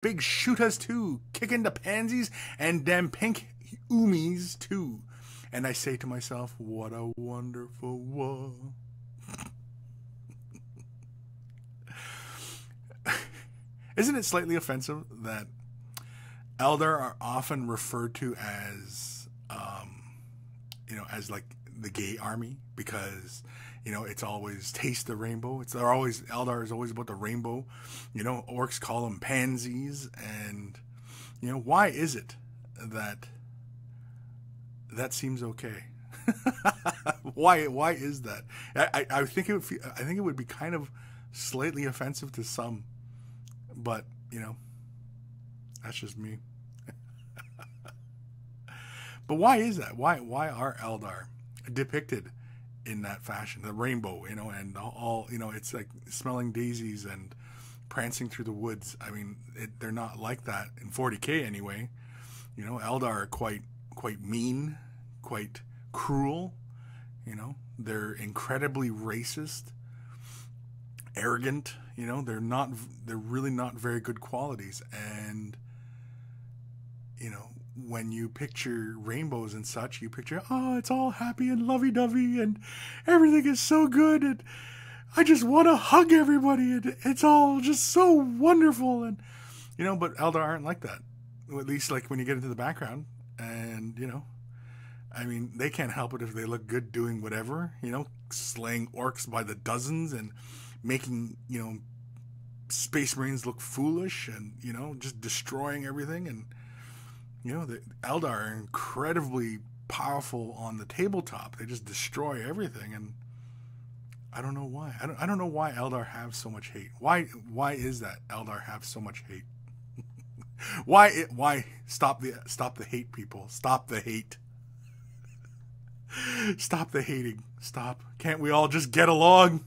big shooters too, kicking the pansies and them pink oomies too. And I say to myself, what a wonderful world. Isn't it slightly offensive that Eldar are often referred to as, as like the gay army? Because, it's always taste the rainbow. Eldar is always about the rainbow. Orcs call them pansies. And, why is it that seems okay? Why is that? I think it would be kind of slightly offensive to some. But, that's just me. But why is that? Why are Eldar depicted in that fashion? The rainbow, and all, it's like smelling daisies and prancing through the woods. I mean, they're not like that in 40K anyway. Eldar are quite mean, quite cruel. They're incredibly racist, arrogant. They're really not very good qualities. And when you picture rainbows and such, you picture, oh, it's all happy and lovey-dovey and everything is so good and I just want to hug everybody and it's all just so wonderful. And but Eldar aren't like that. At least like when you get into the background. And I mean, they can't help it if they look good doing whatever, slaying orcs by the dozens and making, Space Marines look foolish and, just destroying everything. And, the Eldar are incredibly powerful on the tabletop. They just destroy everything. And I don't know why. I don't know why Eldar have so much hate. Why is that Eldar have so much hate? Why stop the hate, people? Stop the hate. Stop the hating. Stop. Can't we all just get along?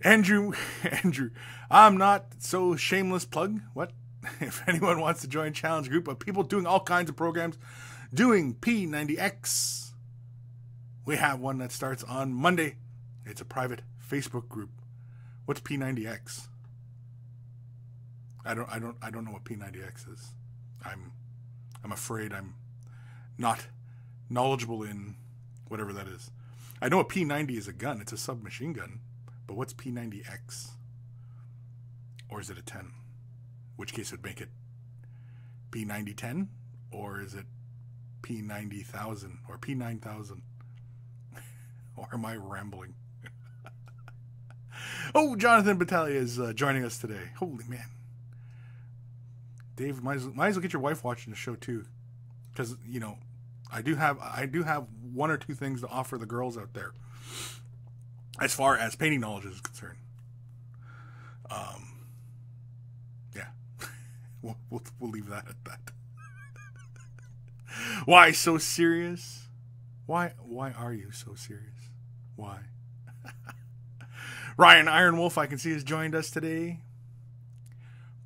Andrew, I'm not so shameless plug. What? If anyone wants to join a challenge group of people doing all kinds of programs, doing P90X, we have one that starts on Monday. It's a private Facebook group. What's P90X? I don't know what P90X is. I'm afraid I'm not knowledgeable in whatever that is. I know a P90 is a gun. It's a submachine gun. But what's P90X? Or is it a 10? Which case would make it P9010? Or is it P90,000? Or P9000? Or am I rambling? Oh, Jonathan Battaglia is joining us today. Holy man. Dave, might as well get your wife watching the show too. Because, I do have one or two things to offer the girls out there as far as painting knowledge is concerned. Yeah, we'll leave that at that. Why so serious? Why are you so serious? Why? Ryan Iron Wolf, I can see, has joined us today.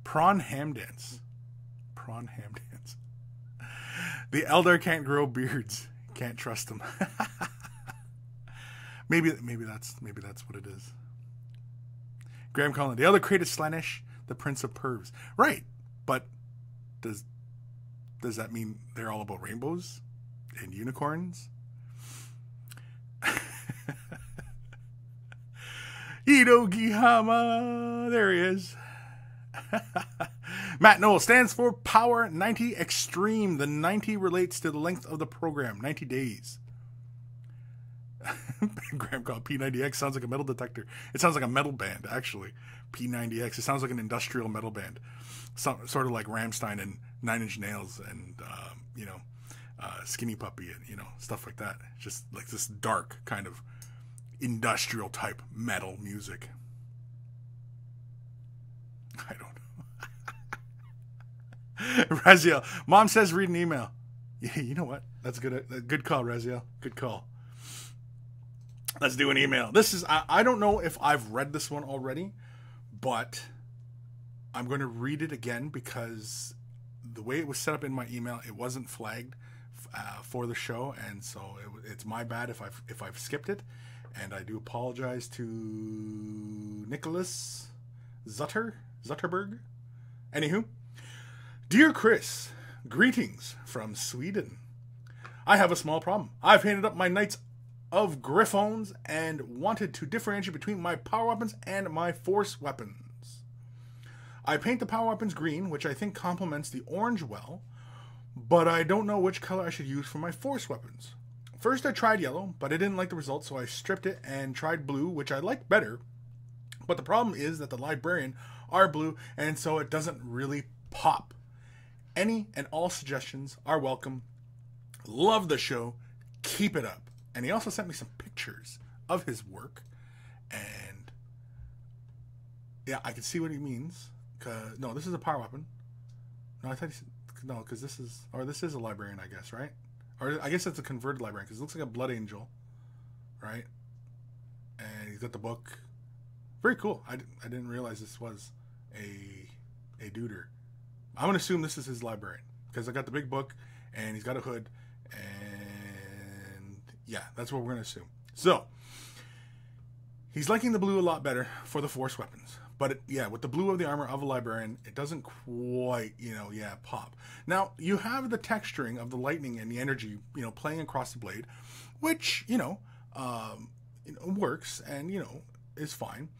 Prawn Ham Dance. The Eldar can't grow beards. Can't trust them. maybe that's what it is. Graham Collin. The Elder created Slaanesh, the Prince of Pervs. Right, but does that mean they're all about rainbows and unicorns? Ido Gihama, there he is. Matt Noel stands for Power 90 Extreme. The 90 relates to the length of the program, 90 days. Graham called P90X sounds like a metal detector. It sounds like a metal band, actually. P90X. It sounds like an industrial metal band. Sort of like Rammstein and Nine Inch Nails and, Skinny Puppy and, stuff like that. Just like this dark kind of industrial type metal music. I don't know. Raziel. Mom says read an email. Yeah, you know what? That's good. Good call, Raziel. Good call. Let's do an email. This is, I don't know if I've read this one already, but I'm going to read it again because the way it was set up in my email, it wasn't flagged for the show, and so it's my bad if I've skipped it. And I do apologize to Nicholas Zutterberg. Anywho, dear Kris, greetings from Sweden. I have a small problem. I've painted up my Knights of Griffones and wanted to differentiate between my power weapons and my force weapons. I paint the power weapons green, which I think complements the orange well, but I don't know which color I should use for my force weapons. First I tried yellow, but I didn't like the results, so I stripped it and tried blue, which I liked better. But the problem is that the librarian are blue, and so it doesn't really pop. Any and all suggestions are welcome. Love the show. Keep it up. And he also sent me some pictures of his work. And yeah, I can see what he means. No, this is a power weapon. No, I thought he said, no, because this is a librarian, I guess, right? Or I guess it's a converted librarian, because it looks like a blood angel, right? And he's got the book. Very cool. I didn't realize this was a duder. I'm going to assume this is his librarian, because I got the big book, and he's got a hood, and yeah, that's what we're going to assume. So, he's liking the blue a lot better for the force weapons. But yeah, with the blue of the armor of a librarian, it doesn't quite, pop. Now, you have the texturing of the lightning and the energy, playing across the blade, which, works and, is fine.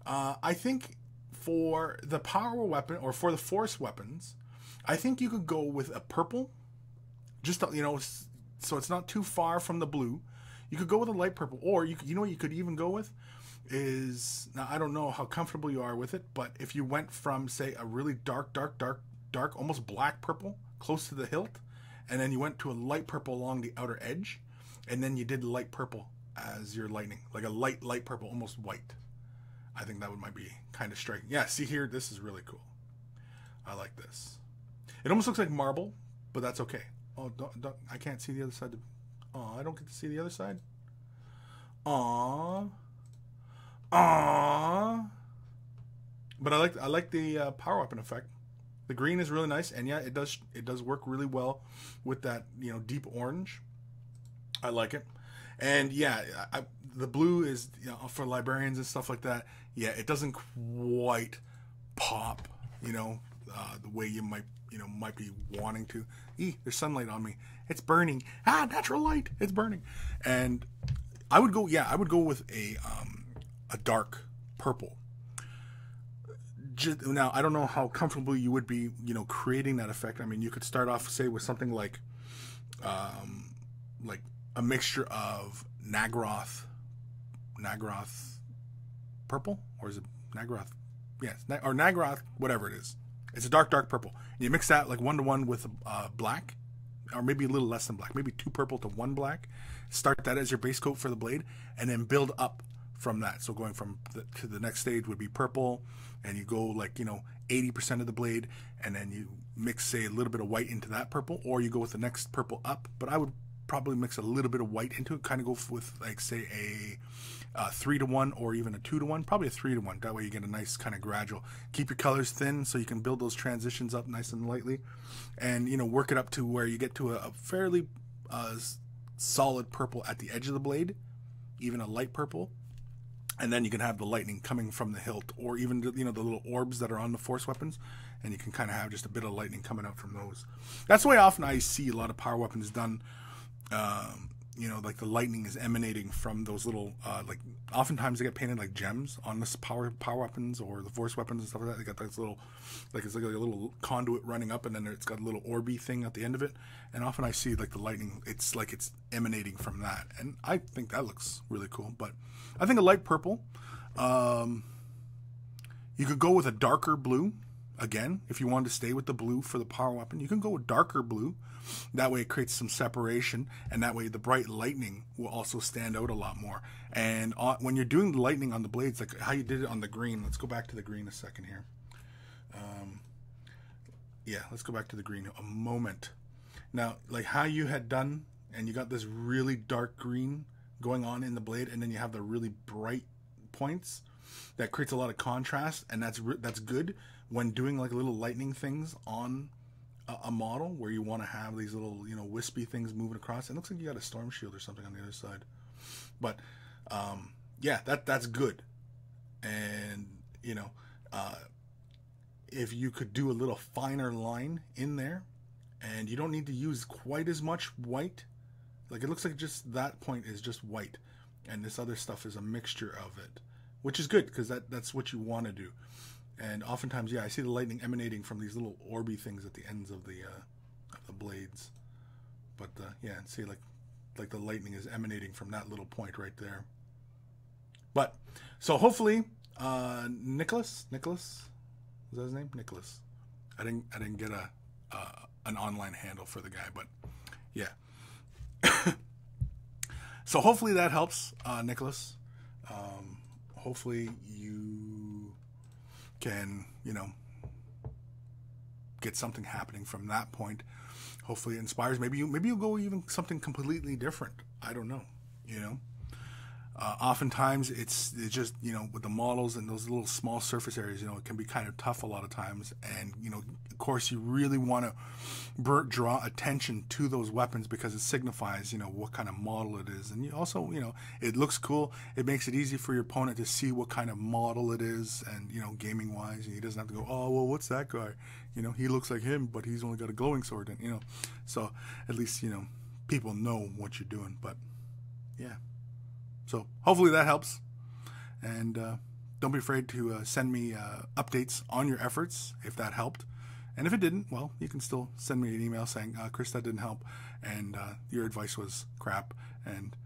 I think for the power weapon, or for the force weapons, I think you could go with a purple, just, so it's not too far from the blue. You could go with a light purple, or you know what you could even go with? Is, now I don't know how comfortable you are with it, but if you went from, say, a really dark, almost black purple close to the hilt, and then you went to a light purple along the outer edge, and then you did light purple as your lightning, like a light purple, almost white. I think that might be kind of striking. Yeah, see here, this is really cool. I like this. It almost looks like marble, but that's okay. Oh, don't, I can't see the other side. Oh, I don't get to see the other side. Aww. But I like the power weapon effect. The green is really nice, and yeah, it does work really well with that deep orange. I like it, and yeah, the blue is for librarians and stuff like that. Yeah, it doesn't quite pop, the way you might be wanting to. There's sunlight on me. It's burning. Natural light. It's burning, and I would go with a dark purple. Now, I don't know how comfortable you would be, creating that effect. I mean, you could start off, say, with something like a mixture of Nagroth purple, or is it Nagroth? Yes, or Nagroth, whatever it is. It's a dark purple. And you mix that like 1-to-1 with black, or maybe a little less than black, maybe 2 purple to 1 black. Start that as your base coat for the blade, and then build up from that. So going to the next stage would be purple, and you go 80% of the blade, and then you mix, say, a little bit of white into that purple, or you go with the next purple up. But I would probably mix a little bit of white into it, kind of go with, like, say, a 3-to-1 or even a 2-to-1, probably a 3-to-1. That way you get a nice kind of gradual. Keep your colors thin so you can build those transitions up nice and lightly, and work it up to where you get to a fairly solid purple at the edge of the blade, even a light purple. And then you can have the lightning coming from the hilt, or even the little orbs that are on the force weapons, and you can kind of have just a bit of lightning coming out from those. That's the way often I see a lot of power weapons done. Like the lightning is emanating from those little, oftentimes they get painted like gems on this power weapons or the force weapons and stuff like that. They got this little, it's like a little conduit running up, and then it's got a little orby thing at the end of it. And often I see like the lightning, it's like it's emanating from that, and I think that looks really cool. But I think a light purple. You could go with a darker blue. Again, if you wanted to stay with the blue for the power weapon, you can go with darker blue. That way it creates some separation, and that way the bright lightning will also stand out a lot more. And when you're doing the lightning on the blades, like how you did it on the green, let's go back to the green a second here. Yeah, let's go back to the green a moment. Now, like how you had done, and you got this really dark green going on in the blade, and then you have the really bright points. That creates a lot of contrast, and that's good when doing like little lightning things on a model where you want to have these little wispy things moving across. It looks like you got a storm shield or something on the other side, but Yeah, that's good. And, you know, if you could do a little finer line in there, and you don't need to use quite as much white. Like, it looks like just that point is just white, and this other stuff is a mixture of it, which is good because that's what you want to do. And oftentimes, yeah, I see the lightning emanating from these little orby things at the ends of the blades. But yeah, see, like the lightning is emanating from that little point right there. But so hopefully, Nicholas, is that his name? Nicholas. I didn't get an online handle for the guy, but yeah. So hopefully that helps, Nicholas. Hopefully you can, you know, get something happening from that point. Hopefully it inspires. Maybe you'll go even something completely different. I don't know. You know. Oftentimes it's just, you know, with the models and those little small surface areas, you know, it can be kind of tough a lot of times. And, you know, of course you really want to draw attention to those weapons because it signifies, you know, what kind of model it is. And you also, you know, it looks cool. It makes it easy for your opponent to see what kind of model it is. And, you know, gaming wise, he doesn't have to go, oh, well, what's that guy? You know, he looks like him, but he's only got a glowing sword. And, you know, so at least, you know, people know what you're doing. But yeah. So hopefully that helps, and don't be afraid to send me updates on your efforts if that helped. And if it didn't, well, you can still send me an email saying, Kris, that didn't help, and your advice was crap, and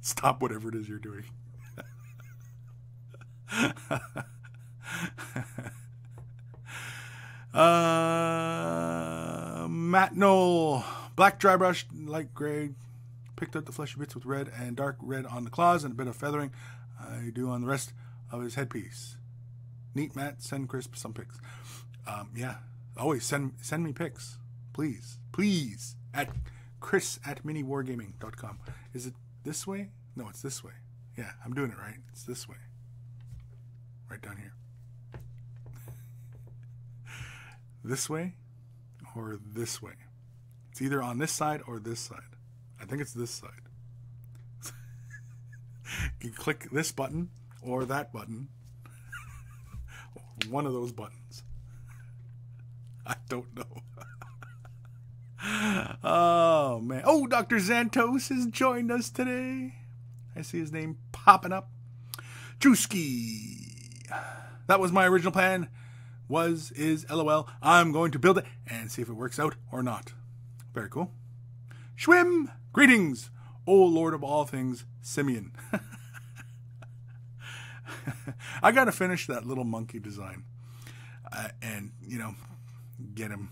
stop whatever it is you're doing. Matt Knoll, black dry brush, light gray. Picked up the fleshy bits with red and dark red on the claws and a bit of feathering. I do on the rest of his headpiece. Neat, Matt. Send Kris some pics. Yeah, always send me pics, please. At Kris@miniwargaming.com. Is it this way? No, it's this way. Yeah, I'm doing it right. It's this way. Right down here. This way or this way. It's either on this side or this side. I think it's this side. You click this button or that button. One of those buttons. I don't know. Oh, man. Oh, Dr. Xantos has joined us today. I see his name popping up. Drewski. That was my original plan. Is, LOL. I'm going to build it and see if it works out or not. Very cool. Schwim. Greetings, O Lord of all things, Simeon. I got to finish that little monkey design and, you know, get him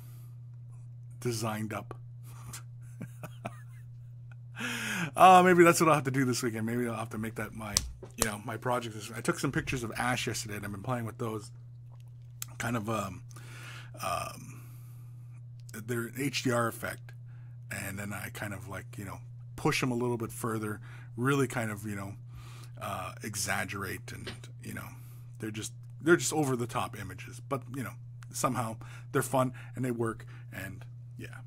designed up. Maybe that's what I'll have to do this weekend. Maybe I'll have to make that my, you know, my project. I took some pictures of Ash yesterday and I've been playing with those. Kind of, they're an HDR effect. And then I kind of like, you know, push them a little bit further, really kind of, you know, exaggerate, and, you know, they're just over the top images, but, you know, somehow they're fun and they work, and yeah.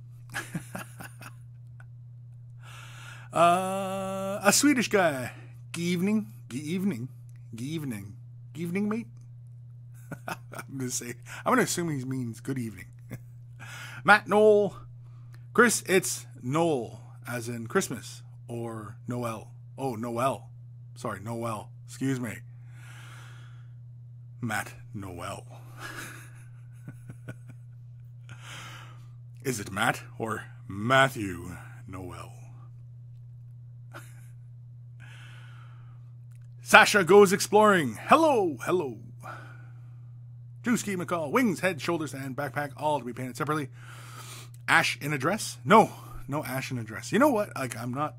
A Swedish guy. Good evening, mate. I'm gonna assume he means good evening. Matt Knoll. Kris, it's Noel, as in Christmas, or Noel. Oh, Noel. Sorry, Noel. Excuse me. Matt Noel. Is it Matt or Matthew Noel? Sasha goes exploring. Hello. Drewski McCall. Wings, head, shoulders, and backpack, all to be painted separately. Ash in a dress? No Ash in a dress. You know what? Like, I'm not.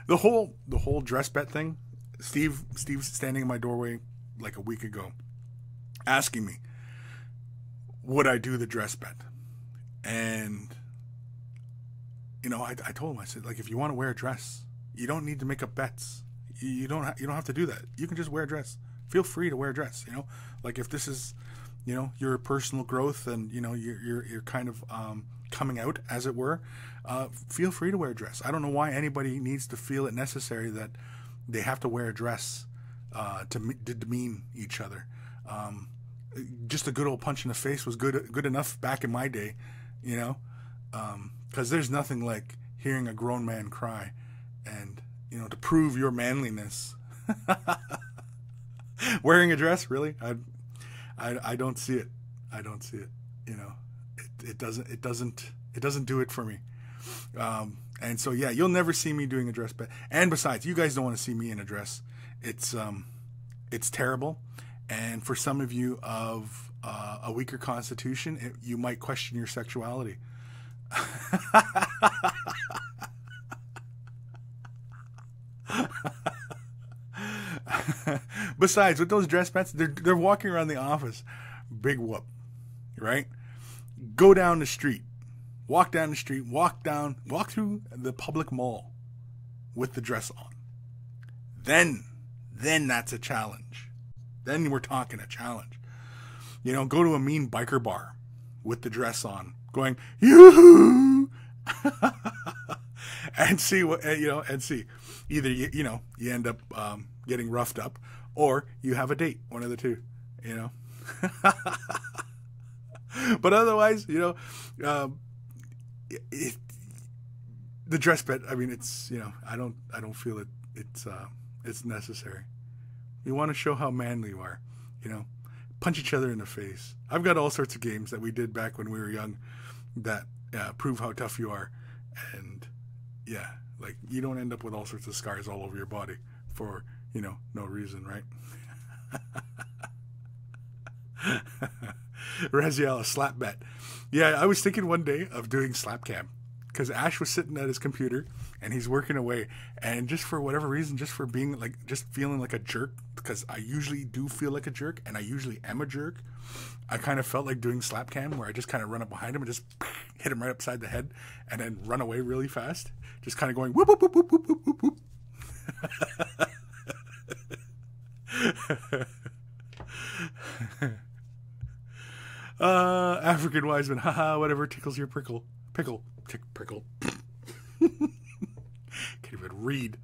the whole dress bet thing. Steve's standing in my doorway like a week ago, asking me, would I do the dress bet? And, you know, I told him, I said, like, if you want to wear a dress, you don't need to make up bets. You don't have to do that. You can just wear a dress. Feel free to wear a dress. You know, like, if this is, you know, your personal growth, and, you know, you're kind of coming out, as it were, feel free to wear a dress. I don't know why anybody needs to feel it necessary that they have to wear a dress to demean each other. Just a good old punch in the face was good enough back in my day, you know, because there's nothing like hearing a grown man cry, and, you know, to prove your manliness. Wearing a dress, really? I don't see it. I don't see it. You know, it doesn't do it for me. And so, yeah, you'll never see me doing a dress bet. And besides, you guys don't want to see me in a dress. It's terrible. And for some of you of a weaker constitution, you might question your sexuality. Besides, with those dress bets, they're walking around the office. Big whoop, right? Go down the street. Walk down the street. Walk through the public mall with the dress on. Then that's a challenge. Then we're talking a challenge. You know, go to a mean biker bar with the dress on, going, yoo-hoo! And see what, you know, and see. Either, you know, you end up getting roughed up, or you have a date, one of the two, you know. But otherwise, you know, the dress bet, I mean, it's, you know, I don't feel it's necessary. You want to show how manly you are, you know, punch each other in the face. I've got all sorts of games that we did back when we were young that prove how tough you are. And yeah, like, you don't end up with all sorts of scars all over your body for, you know, no reason, right? Raziel, a slap bet. Yeah, I was thinking one day of doing slap cam, because Ash was sitting at his computer and he's working away, and just for whatever reason, just for being like, just feeling like a jerk, because I usually do feel like a jerk, and I usually am a jerk, I kind of felt like doing slap cam, where I just kind of run up behind him and just hit him right upside the head, and then run away really fast, just kind of going whoop whoop whoop whoop whoop whoop whoop. African wise man, haha, whatever tickles your prickle. Prickle. Can't even read.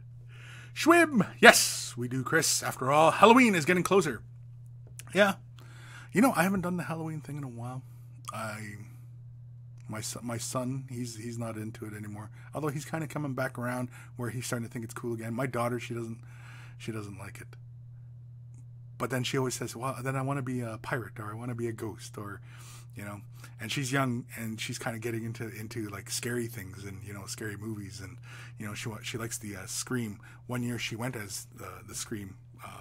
Schwib! Yes, we do, Kris. After all, Halloween is getting closer. Yeah. You know, I haven't done the Halloween thing in a while. My son, he's not into it anymore. Although he's kind of coming back around where he's starting to think it's cool again. My daughter, she doesn't like it. But then she always says, well, then I want to be a pirate, or I want to be a ghost, or, you know, and she's young and she's kind of getting into like scary things and, you know, scary movies. And, you know, she likes the Scream. One year she went as the Scream,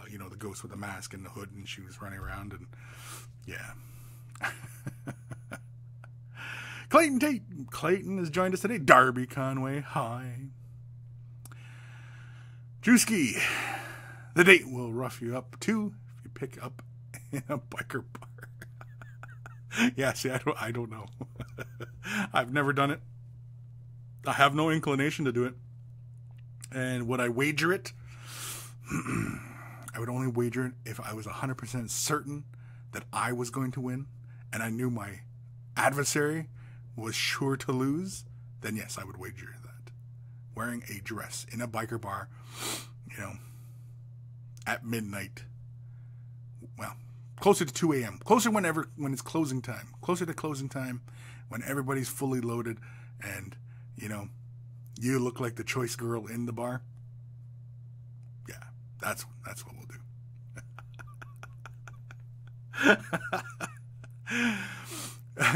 you know, the ghost with the mask and the hood, and she was running around, and yeah. Clayton has joined us today. Darby Conway, hi. Drewski, the date will rough you up too if you pick up in a biker bar. Yeah, see, I don't know. I've never done it. I have no inclination to do it. And would I wager it? I would only wager it if I was 100% certain that I was going to win, and I knew my adversary was sure to lose. Then yes, I would wager that. Wearing a dress in a biker bar, you know, at midnight. Well, closer to 2 a.m. Closer when it's closing time. Closer to closing time, when everybody's fully loaded and, you know, you look like the choice girl in the bar. Yeah, that's what we'll do.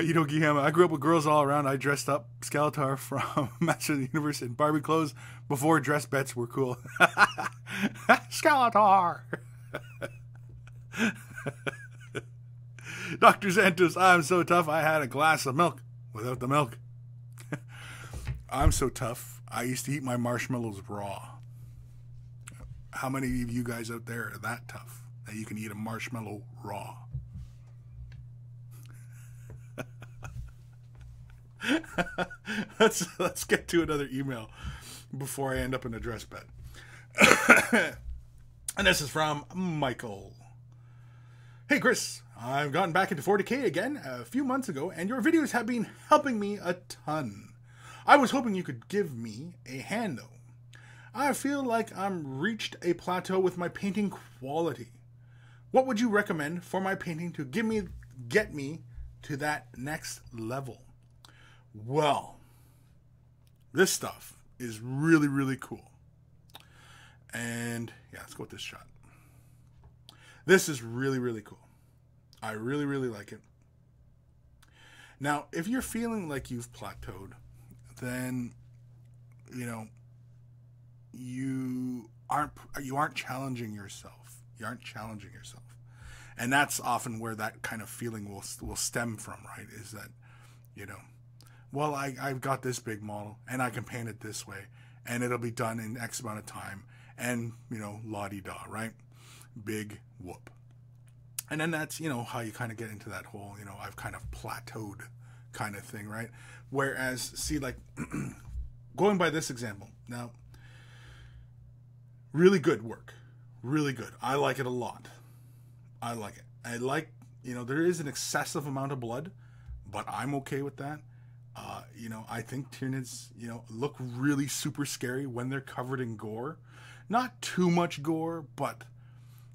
You know, Guillermo, I grew up with girls all around. I dressed up Skeletor from Master of the Universe in Barbie clothes before dress bets were cool. Skeletor! Dr. Xantus, I'm so tough I had a glass of milk without the milk. I'm so tough, I used to eat my marshmallows raw. How many of you guys out there are that tough that you can eat a marshmallow raw? Let's get to another email before I end up in a dress bet. And this is from Michael. Hey Kris, I've gotten back into 40K again a few months ago, and your videos have been helping me a ton. I was hoping you could give me a hand though. I feel like I'm reached a plateau with my painting quality. What would you recommend for my painting to get me to that next level? Well, this stuff is really, really cool. And yeah, let's go with this shot. This is really, really cool. I really, really like it. Now, if you're feeling like you've plateaued, then, you know, you aren't challenging yourself. You aren't challenging yourself. And that's often where that kind of feeling will stem from, right? Is that, you know, well, I've got this big model and I can paint it this way and it'll be done in X amount of time and, you know, la-di-da, right? Big whoop. And then that's, you know, how you kind of get into that whole, you know, I've kind of plateaued kind of thing, right? Whereas, see, like, going by this example, now, really good work. Really good. I like it a lot. I like it. I like, you know, there is an excessive amount of blood, but I'm okay with that. You know, I think Tyranids, you know, look really super scary when they're covered in gore. Not too much gore, but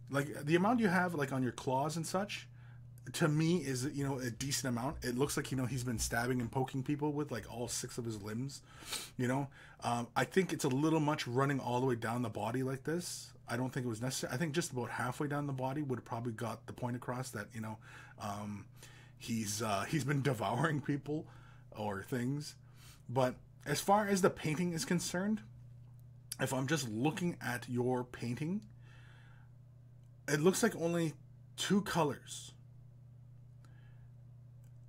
like the amount you have like on your claws and such, to me is, you know, a decent amount. It looks like, you know, he's been stabbing and poking people with like all 6 of his limbs, you know. I think it's a little much running all the way down the body like this. I don't think it was necessary. I think just about halfway down the body would have probably got the point across that, you know, he's been devouring people or things. But as far as the painting is concerned, if I'm just looking at your painting, it looks like only 2 colors.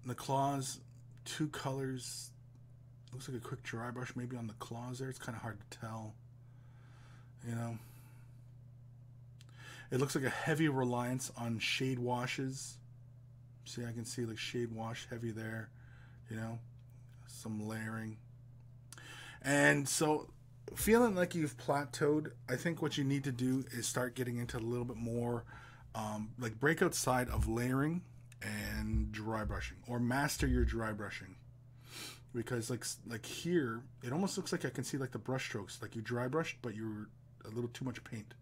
The claws, 2 colors. Looks like a quick dry brush maybe on the claws there. It's kind of hard to tell, you know. It looks like a heavy reliance on shade washes. See, I can see like shade wash heavy there, you know, some layering. And so feeling like you've plateaued, I think what you need to do is start getting into a little bit more like break outside of layering and dry brushing, or master your dry brushing. Because like here, it almost looks like I can see like the brush strokes, like you dry brushed, but you're a little too much paint.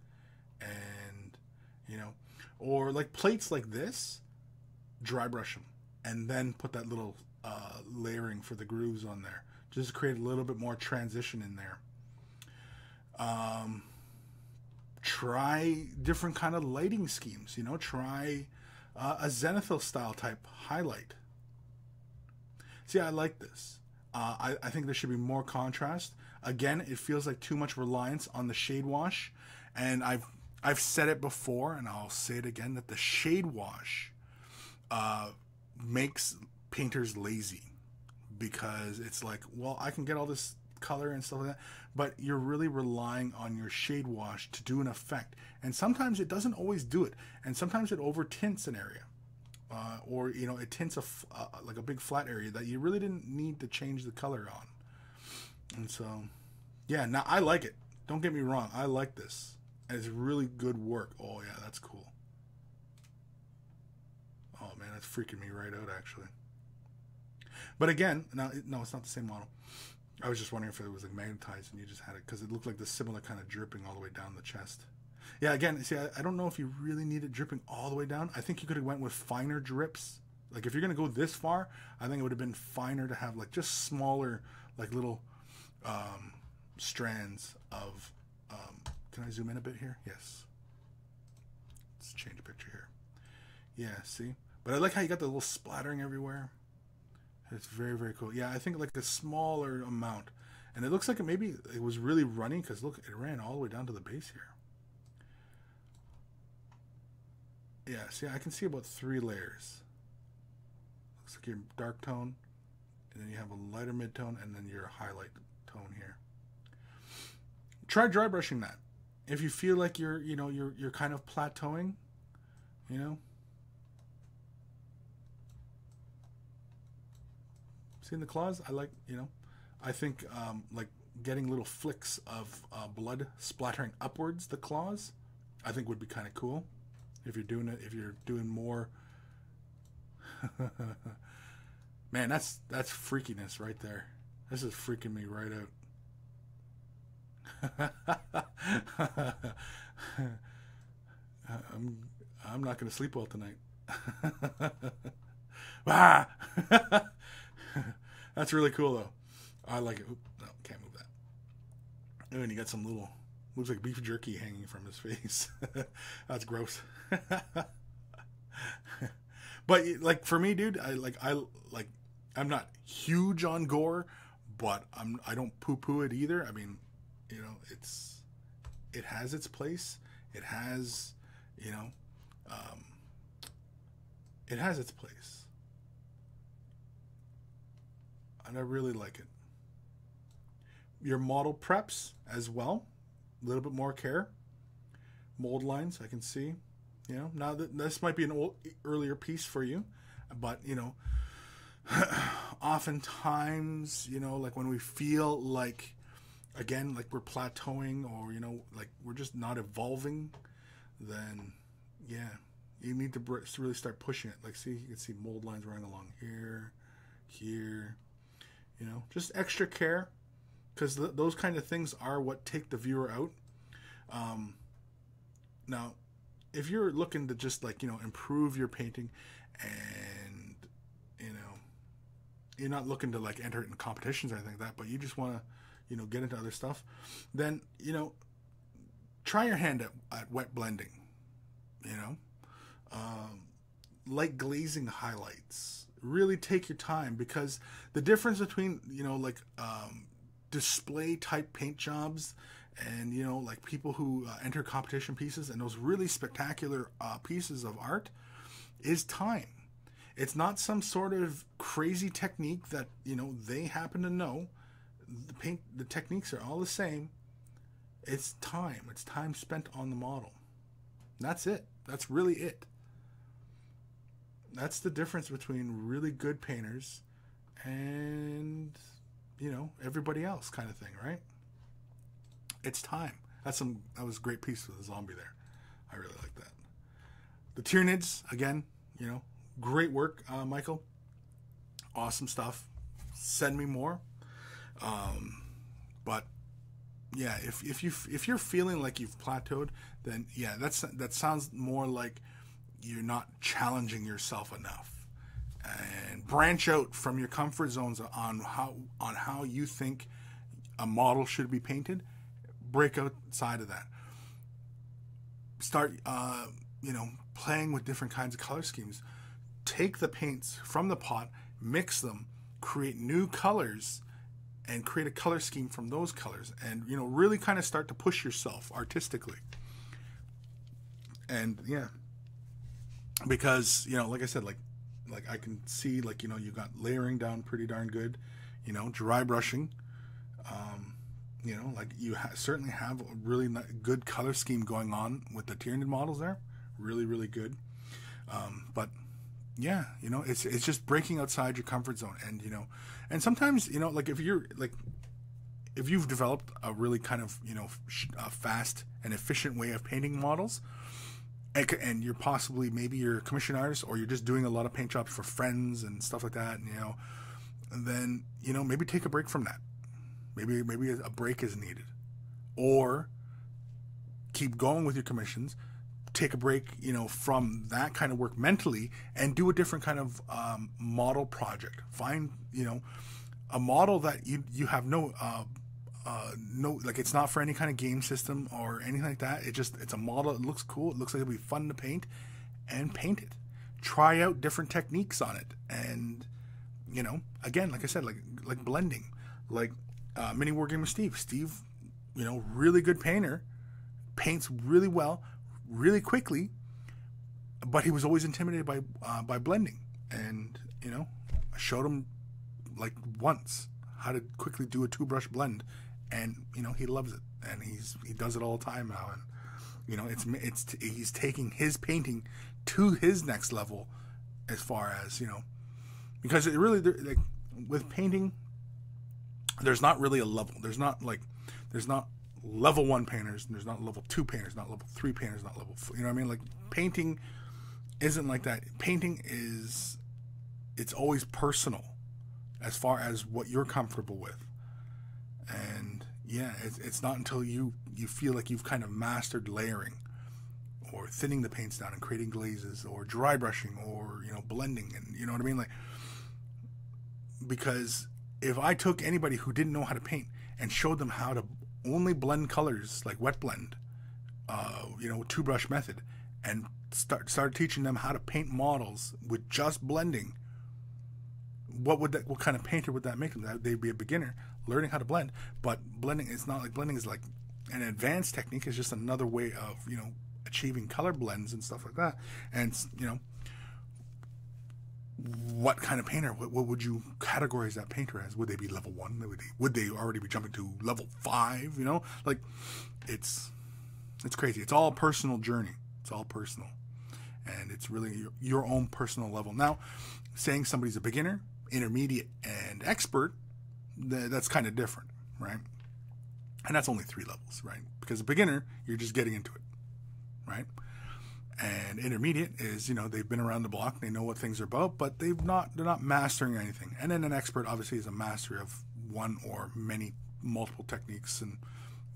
And, you know, or like plates like this, dry brush them, and then put that little layering for the grooves on there. Just to create a little bit more transition in there. Try different kind of lighting schemes, you know, try a zenithal style type highlight. See, I like this. I think there should be more contrast. Again, it feels like too much reliance on the shade wash, and I've said it before, and I'll say it again, that the shade wash makes painters lazy, because it's like, well, I can get all this color and stuff like that, but you're really relying on your shade wash to do an effect, and sometimes it doesn't always do it, and sometimes it over tints an area, or, you know, it tints like a big flat area that you really didn't need to change the color on. And so, yeah, now I like it. Don't get me wrong, I like this, and it's really good work. Oh yeah, that's cool. Oh man, that's freaking me right out, actually. But again, no, it's not the same model. I was just wondering if it was like magnetized and you just had it, because it looked like the similar kind of dripping all the way down the chest. Yeah, again, see, I don't know if you really need it dripping all the way down. I think you could have went with finer drips. Like if you're going to go this far, I think it would have been finer to have like just smaller, like little strands of, can I zoom in a bit here? Yes. Let's change the picture here. Yeah, see? But I like how you got the little splattering everywhere. It's very, very cool. Yeah, I think like a smaller amount. And it looks like maybe it was really running, because look, it ran all the way down to the base here. Yeah, see, I can see about 3 layers. Looks like your dark tone, and then you have a lighter mid-tone, and then your highlight tone here. Try dry brushing that. If you feel like you're kind of plateauing, you know. See in the claws, I like, you know, I think like getting little flicks of blood splattering upwards the claws, I think would be kind of cool. If you're doing it, if you're doing more Man, that's freakiness right there. This is freaking me right out. I'm not going to sleep well tonight. Ah! That's really cool though. I like it. Oop, no, can't move that. Oh, and he got some little, looks like beef jerky hanging from his face. That's gross. But like for me, dude, I'm not huge on gore, but I don't poo-poo it either. I mean, you know, it has its place. It has, you know, it has its place. And I really like it. Your model preps as well. A little bit more care. Mold lines, I can see. You know, now that this might be an earlier piece for you, but you know, oftentimes, you know, like when we feel like, again, like we're plateauing, or you know, like we're just not evolving, then yeah, you need to really start pushing it. Like, see, you can see mold lines running along here, here. You know, just extra care, because those kind of things are what take the viewer out. Now, if you're looking to just, like, you know, improve your painting, and you know, you're not looking to like enter it in competitions or anything like that, but you just want to, you know, get into other stuff, then, you know, try your hand at wet blending. You know, like glazing highlights. Really take your time, because the difference between, you know, like display type paint jobs and, you know, like people who enter competition pieces and those really spectacular pieces of art is time. It's not some sort of crazy technique that, you know, they happen to know. The techniques are all the same. It's time. It's time spent on the model. And that's it. That's really it. That's the difference between really good painters and, you know, everybody else, kind of thing, right? It's time. That was a great piece with the zombie there. I really like that. The Tyranids, again, you know, great work, Michael. Awesome stuff. Send me more. But yeah, if you're feeling like you've plateaued, then yeah, that sounds more like you're not challenging yourself enough, and branch out from your comfort zones on how you think a model should be painted. Break outside of that. Start, you know, playing with different kinds of color schemes. Take the paints from the pot, mix them, create new colors, and create a color scheme from those colors, and, you know, really kind of start to push yourself artistically. And yeah, because, you know, like I said, like I can see, like, you know, you got layering down pretty darn good, you know, dry brushing, you know, like you certainly have a really good color scheme going on with the Tyranid models there. Really, really good. But yeah, you know, it's just breaking outside your comfort zone. And, you know, and sometimes, you know, like if you've developed a really kind of, you know, fast and efficient way of painting models, and you're possibly, maybe you're a commission artist, or you're just doing a lot of paint jobs for friends and stuff like that, and, you know, and then, you know, maybe take a break from that. Maybe a break is needed, or keep going with your commissions. Take a break, you know, from that kind of work mentally, and do a different kind of model project. Find, you know, a model that you have no, like, it's not for any kind of game system or anything like that. It's a model. It looks cool. It looks like it'll be fun to paint, and paint it. Try out different techniques on it, and, you know, again, like I said, like blending, like Mini Wargaming Steve. Steve, you know, really good painter, paints really well, really quickly, but he was always intimidated by blending. And, you know, I showed him like once how to quickly do a 2-brush blend, and, you know, he loves it, and he does it all the time now. And, you know, he's taking his painting to his next level, as far as, you know, because it really, like, with painting, there's not really a level. There's not level 1 painters, and there's not level 2 painters, not level 3 painters, not level 4, you know what I mean? Like, painting isn't like that. Painting is it's always personal as far as what you're comfortable with. And yeah, it's not until you feel like you've kind of mastered layering or thinning the paints down and creating glazes or dry brushing or, you know, blending, and you know what I mean? Like, because if I took anybody who didn't know how to paint and showed them how to only blend colors, like wet blend, you know, two brush method, and started teaching them how to paint models with just blending, what kind of painter would that make them? They'd be a beginner learning how to blend. But blending is not like, blending is like an advanced technique. It's just another way of, you know, achieving color blends and stuff like that. And, you know, what kind of painter, what would you categorize that painter as? Would they be level 1? Would they already be jumping to level 5? You know, like, it's crazy. It's all a personal journey. It's all personal, and it's really your own personal level. Now, saying somebody's a beginner, intermediate, and expert, that's kind of different, right? And that's only 3 levels, right? Because a beginner, you're just getting into it, right? And intermediate is, you know, they've been around the block, they know what things are about, but they're not mastering anything. And then an expert obviously is a master of one or multiple techniques, and,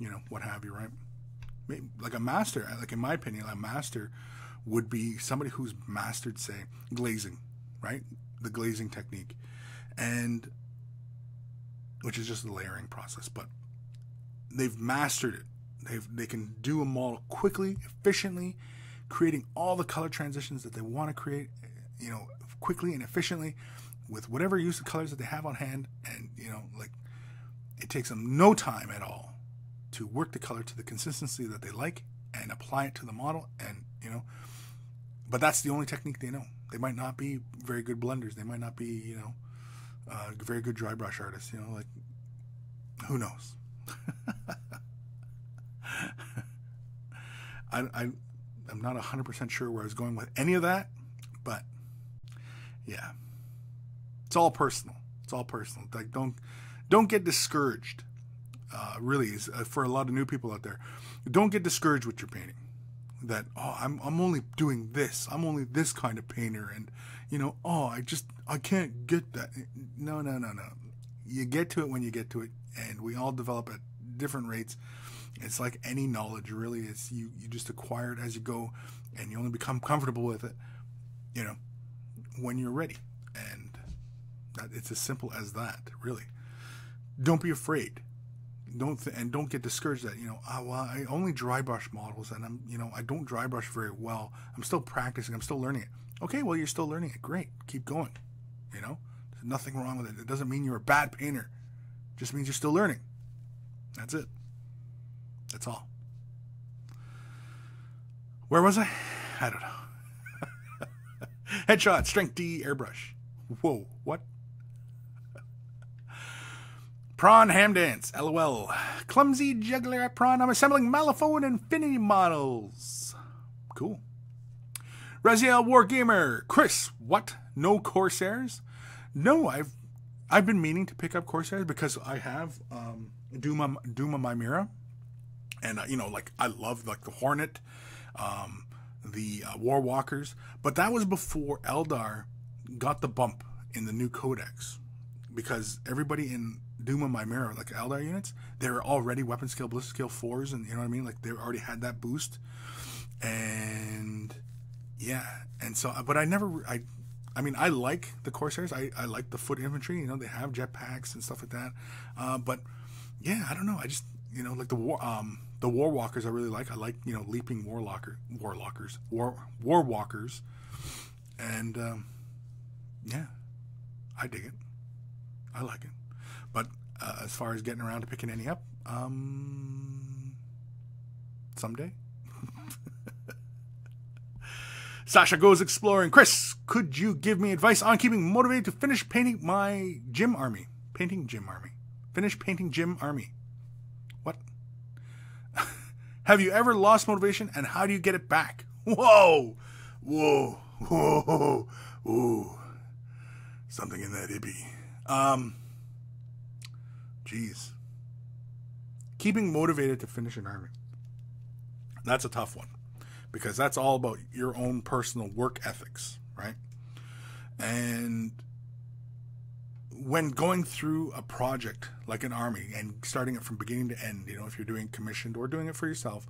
you know, what have you, right? Like a master, like in my opinion, a master would be somebody who's mastered, say, glazing, right? The glazing technique, and which is just the layering process, but they've mastered it. They can do a model quickly, efficiently, creating all the color transitions that they want to create, you know, quickly and efficiently with whatever use of colors that they have on hand. And, you know, like, it takes them no time at all to work the color to the consistency that they like and apply it to the model. And, you know, but that's the only technique they know. They might not be very good blenders. They might not be, you know, very good dry brush artists, you know, like, who knows? I'm not 100% sure where I was going with any of that, but yeah, it's all personal. It's all personal. Like, don't get discouraged. Really, for a lot of new people out there, don't get discouraged with your painting. That, oh, I'm only doing this. I'm only this kind of painter, and, you know, oh, I can't get that. No. You get to it when you get to it, and we all develop at different rates. It's like any knowledge, really. It's you just acquire it as you go, and you only become comfortable with it, you know, when you're ready. And it's as simple as that, really. Don't be afraid. Don't get discouraged that, you know, well, I only dry brush models, and I don't dry brush very well. I'm still practicing. I'm still learning it. Okay, well, you're still learning it. Great. Keep going. You know, there's nothing wrong with it. It doesn't mean you're a bad painter. It just means you're still learning. That's it. That's all. Where was I? I don't know. Headshot, strength D, airbrush. Whoa, what? Prawn ham dance, LOL. Clumsy juggler at Prawn. I'm assembling Malifaux and Infinity models. Cool. Raziel Wargamer. Kris, what? No Corsairs? No, I've been meaning to pick up Corsairs because I have Duma Mimera. And, you know, like, I love, like, the Hornet, the War Walkers. But that was before Eldar got the bump in the new codex. Because everybody in Duma Mimera, like Eldar units, they were already weapon skill, ballistic skill 4s, and you know what I mean? Like, they already had that boost. And, yeah. And so, but I mean, I like the Corsairs. I like the foot infantry. You know, they have jetpacks and stuff like that. But, yeah, I don't know. I just, you know, like the War Walkers I really like. I like, you know, leaping War Walkers. And, yeah, I dig it. I like it. But as far as getting around to picking any up, someday. Sasha goes exploring. Kris, could you give me advice on keeping motivated to finish painting my gym army? Finish painting gym army. What? Have you ever lost motivation, and how do you get it back? Whoa. Something in that hippie. Jeez. Keeping motivated to finish an army. That's a tough one. Because that's all about your own personal work ethics, right? And when going through a project like an army and starting it from beginning to end, you know, if you're doing commissioned or doing it for yourself,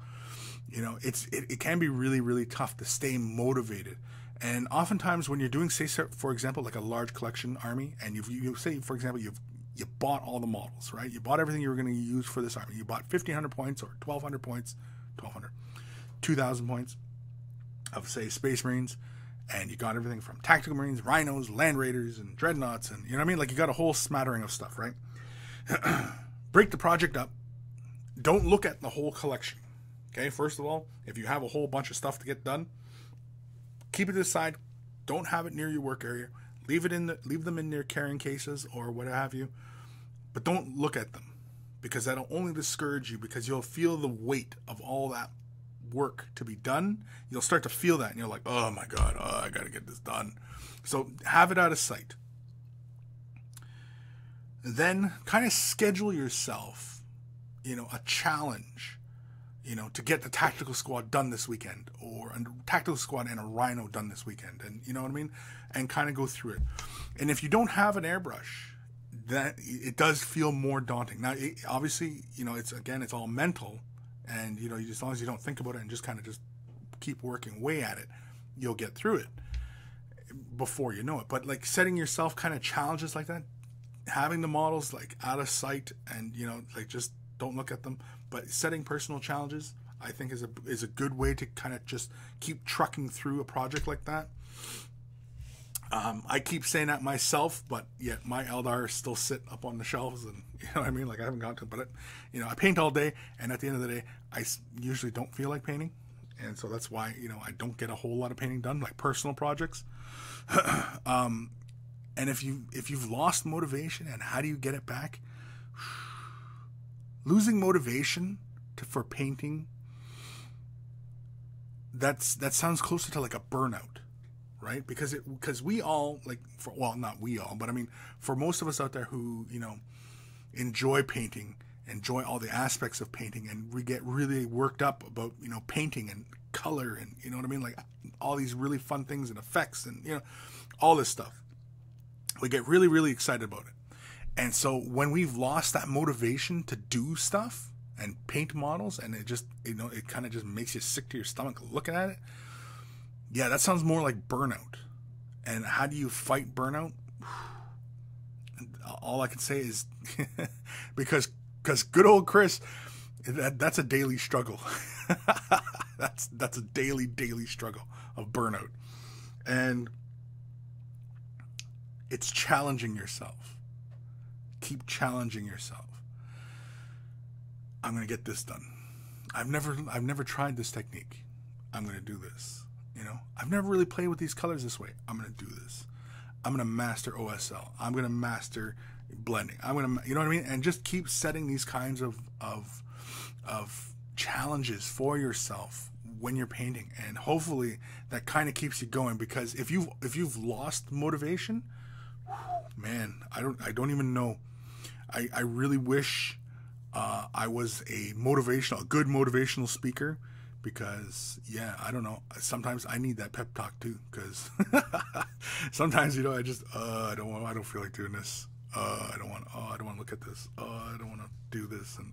you know, it can be really, really tough to stay motivated. And oftentimes when you're doing, say, for example, like a large collection army, and you say, for example, you bought all the models, right? You bought everything you were going to use for this army. You bought 1,500 points or 1,200 points, 2,000 points of, say, Space Marines, and you got everything from Tactical Marines, Rhinos, Land Raiders, and Dreadnoughts, and you know what I mean? Like, you got a whole smattering of stuff, right? Break the project up. Don't look at the whole collection. Okay, first of all, if you have a whole bunch of stuff to get done, keep it to the side. Don't have it near your work area. Leave them in their carrying cases or what have you. But don't look at them, because that'll only discourage you, because you'll feel the weight of all that work to be done. You'll start to feel that, and you're like, oh my God, I gotta get this done. So have it out of sight. Then kind of schedule yourself, you know, a challenge, you know, to get the tactical squad done this weekend, or a tactical squad and a Rhino done this weekend, and you know what I mean, and kind of go through it. And if you don't have an airbrush, that it does feel more daunting. Now, obviously, you know, it's all mental. And, you know, as long as you don't think about it and just kind of just keep working away at it, you'll get through it before you know it. But, like, setting yourself kind of challenges like that, having the models, like, out of sight and, you know, like, just don't look at them. But setting personal challenges, I think, is a good way to kind of just keep trucking through a project like that. I keep saying that myself, but yet my Eldar still sit up on the shelves, and you know what I mean? Like, I haven't gotten to it, but you know, I paint all day, and at the end of the day, I usually don't feel like painting, and so that's why, you know, I don't get a whole lot of painting done, like personal projects. And if you've lost motivation, and how do you get it back? Losing motivation for painting, that sounds closer to like a burnout. Right? Because we all, like, not we all, but I mean, for most of us out there who, you know, enjoy painting, enjoy all the aspects of painting, and we get really worked up about, you know, painting and color and, you know what I mean? Like, all these really fun things and effects and, you know, all this stuff. We get really, really excited about it. And so when we've lost that motivation to do stuff and paint models, and it just, you know, it kind of just makes you sick to your stomach looking at it. Yeah, that sounds more like burnout. And how do you fight burnout? All I can say is because good old Kris, that's a daily struggle. that's a daily struggle of burnout. And it's challenging yourself. Keep challenging yourself. I'm going to get this done. I've never tried this technique. I'm going to do this. You know, I've never really played with these colors this way. I'm going to do this. I'm going to master OSL. I'm going to master blending. I'm going to, you know what I mean? And just keep setting these kinds of challenges for yourself when you're painting. And hopefully that kind of keeps you going, because if you've lost motivation, man, I don't even know. I really wish I was a good motivational speaker. Because, yeah, I don't know. Sometimes I need that pep talk too. Because sometimes, you know, I just, I don't feel like doing this. I don't want to look at this. I don't want to do this. And,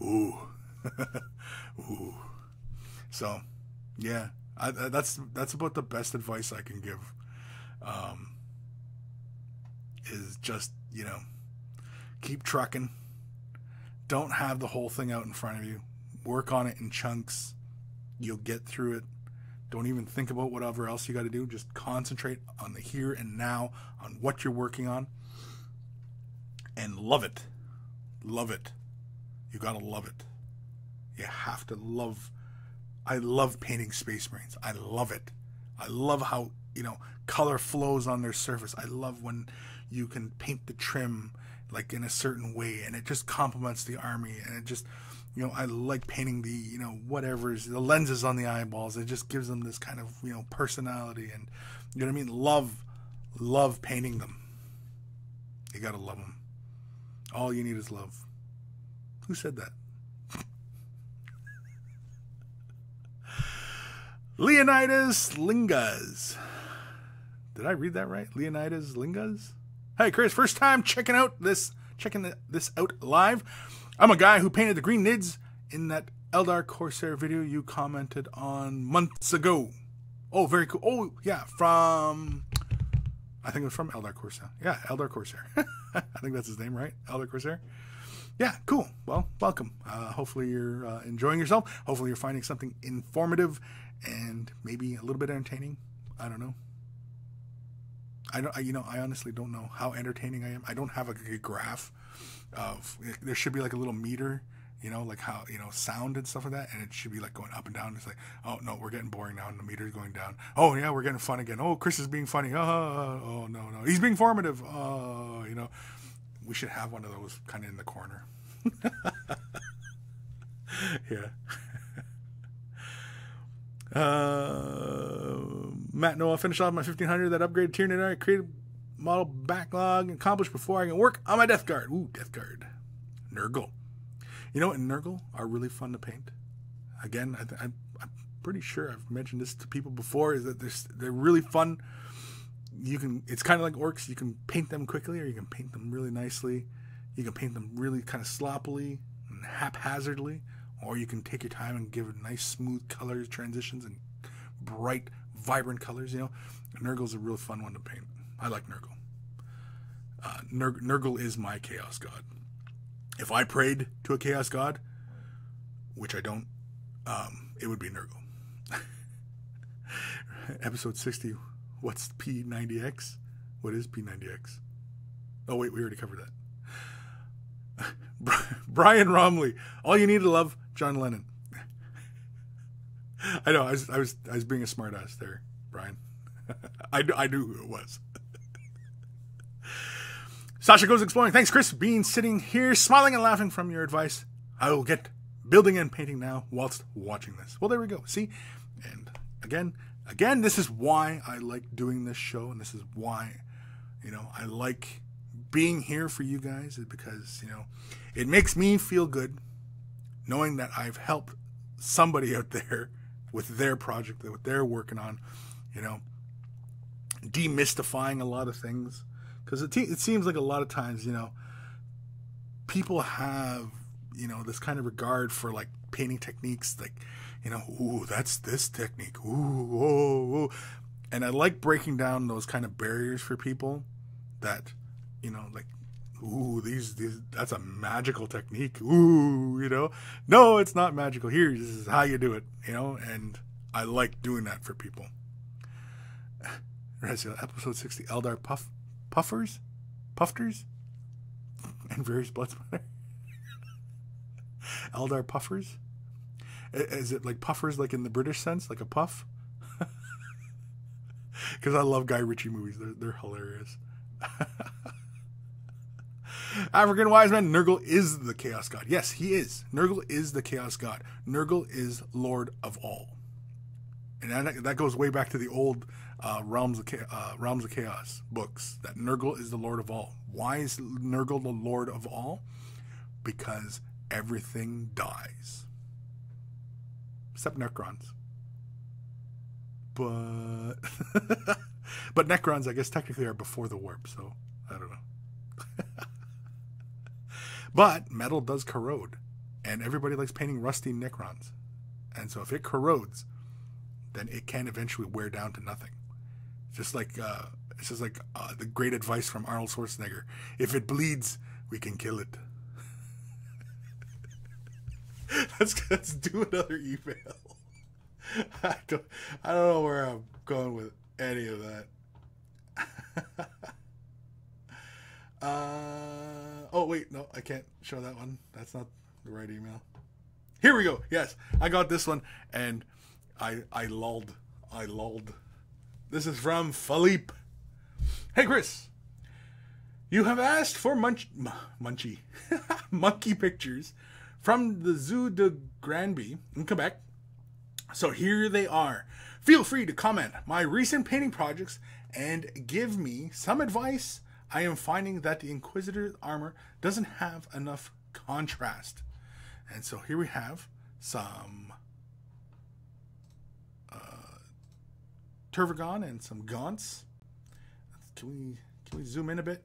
ooh. Ooh. So, yeah, that's about the best advice I can give. Is just, you know, keep trucking. Don't have the whole thing out in front of you. Work on it in chunks. You'll get through it. Don't even think about whatever else you got to do. Just concentrate on the here and now, on what you're working on. And love it. Love it. You got to love it. You have to love. I love painting Space Marines. I love it. I love how, you know, color flows on their surface. I love when you can paint the trim like in a certain way, and it just complements the army, and it just, you know, I like painting the, you know, whatever's the lenses on the eyeballs. It just gives them this kind of, you know, personality, and you know what I mean. Love painting them. You gotta love them. All you need is love. Who said that? Leonidas Lingas. Did I read that right? Leonidas Lingas? Hey, Kris, first time checking this out live. I'm a guy who painted the green nids in that Eldar Corsair video you commented on months ago. Oh, very cool. Oh, yeah, I think it was from Eldar Corsair. Yeah, Eldar Corsair. I think that's his name, right? Eldar Corsair. Yeah, cool. Well, welcome. Hopefully you're enjoying yourself. Hopefully you're finding something informative and maybe a little bit entertaining. I don't know. I honestly don't know how entertaining I am. I don't have a graph of. There should be like a little meter, like how sound and stuff like that, and it should be like going up and down. It's like, oh no, we're getting boring now, and the meter's going down. Oh yeah, we're getting fun again. Oh, Kris is being funny. Oh no, he's being formative. Oh, we should have one of those kind of in the corner. Yeah. Matt Noah, finished off my 1500 that upgraded tier net. I created model backlog accomplished before I can work on my Death Guard. Ooh, Death Guard. Nurgle. And Nurgle are really fun to paint. Again, I'm pretty sure I've mentioned this to people before, is that they're really fun. It's kind of like orcs. You can paint them quickly, or you can paint them really nicely. You can paint them really kind of sloppily and haphazardly, or you can take your time and give it nice, smooth colors, transitions, and bright, vibrant colors. Nurgle's a real fun one to paint. I like Nurgle. Nurgle is my chaos god. If I prayed to a chaos god, which I don't, it would be Nurgle. Episode 60. What's P90X? What is P90X? Oh wait, we already covered that. Brian Romley. All you need to love, John Lennon. I know. I was being a smartass there, Brian. I knew who it was. Sasha Goes Exploring. Thanks, Kris, being sitting here smiling and laughing from your advice. I will get building and painting now whilst watching this. Well, there we go. See? And again, this is why I like doing this show, and this is why, I like being here for you guys, is because, it makes me feel good knowing that I've helped somebody out there with their project, what they're working on, demystifying a lot of things. Because it seems like a lot of times, people have, this kind of regard for like painting techniques, like, ooh, that's this technique, ooh, oh. And I like breaking down those kind of barriers for people that, like, ooh, that's a magical technique, ooh, no, it's not magical. Here, this is how you do it, and I like doing that for people. Episode 60, Eldar Puffers, and various blood splatter. Eldar Puffers. Is it like puffers, like in the British sense, like a puff? Because I love Guy Ritchie movies. They're hilarious. African Wise Man. Nurgle is the Chaos God. Yes, he is. Nurgle is the Chaos God. Nurgle is Lord of all. And that goes way back to the old Realms of Chaos books, that Nurgle is the Lord of all. Why is Nurgle the Lord of all? Because everything dies. Except Necrons. But Necrons, I guess, technically are before the warp, so I don't know. But metal does corrode, and everybody likes painting rusty Necrons. And so if it corrodes, then it can eventually wear down to nothing. It's just like the great advice from Arnold Schwarzenegger: if it bleeds, we can kill it. Let's do another email. I don't know where I'm going with any of that. Oh wait, no, I can't show that one. That's not the right email. Here we go. Yes, I got this one, and I lulled. This is from Philippe. Hey, Kris. You have asked for monkey pictures from the Zoo de Granby in Quebec. So here they are. Feel free to comment my recent painting projects and give me some advice. I am finding that the Inquisitor's armor doesn't have enough contrast. And so here we have some Tervagon and some Gaunts. Can we zoom in a bit?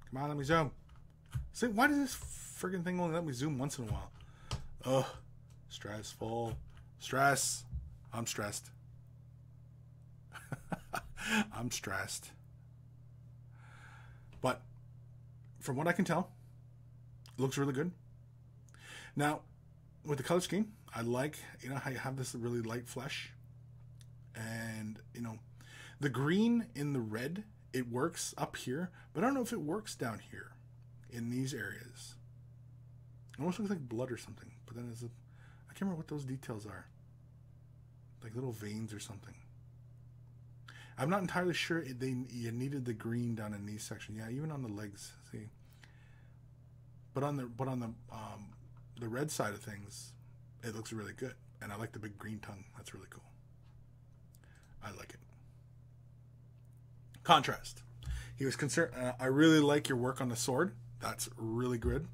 Come on, let me zoom. See, why does this friggin' thing only let me zoom once in a while? Ugh. Stressful. Stress. I'm stressed. I'm stressed. But from what I can tell, it looks really good. Now, with the color scheme, I like, how you have this really light flesh. And, the green in the red, it works up here, but I don't know if it works down here in these areas. It almost looks like blood or something, but then I can't remember what those details are. Like little veins or something. I'm not entirely sure you needed the green down in these sections. Yeah, even on the legs, see. But on the red side of things, it looks really good, and I like the big green tongue. That's really cool. I like it. Contrast. He was concerned. I really like your work on the sword. That's really good.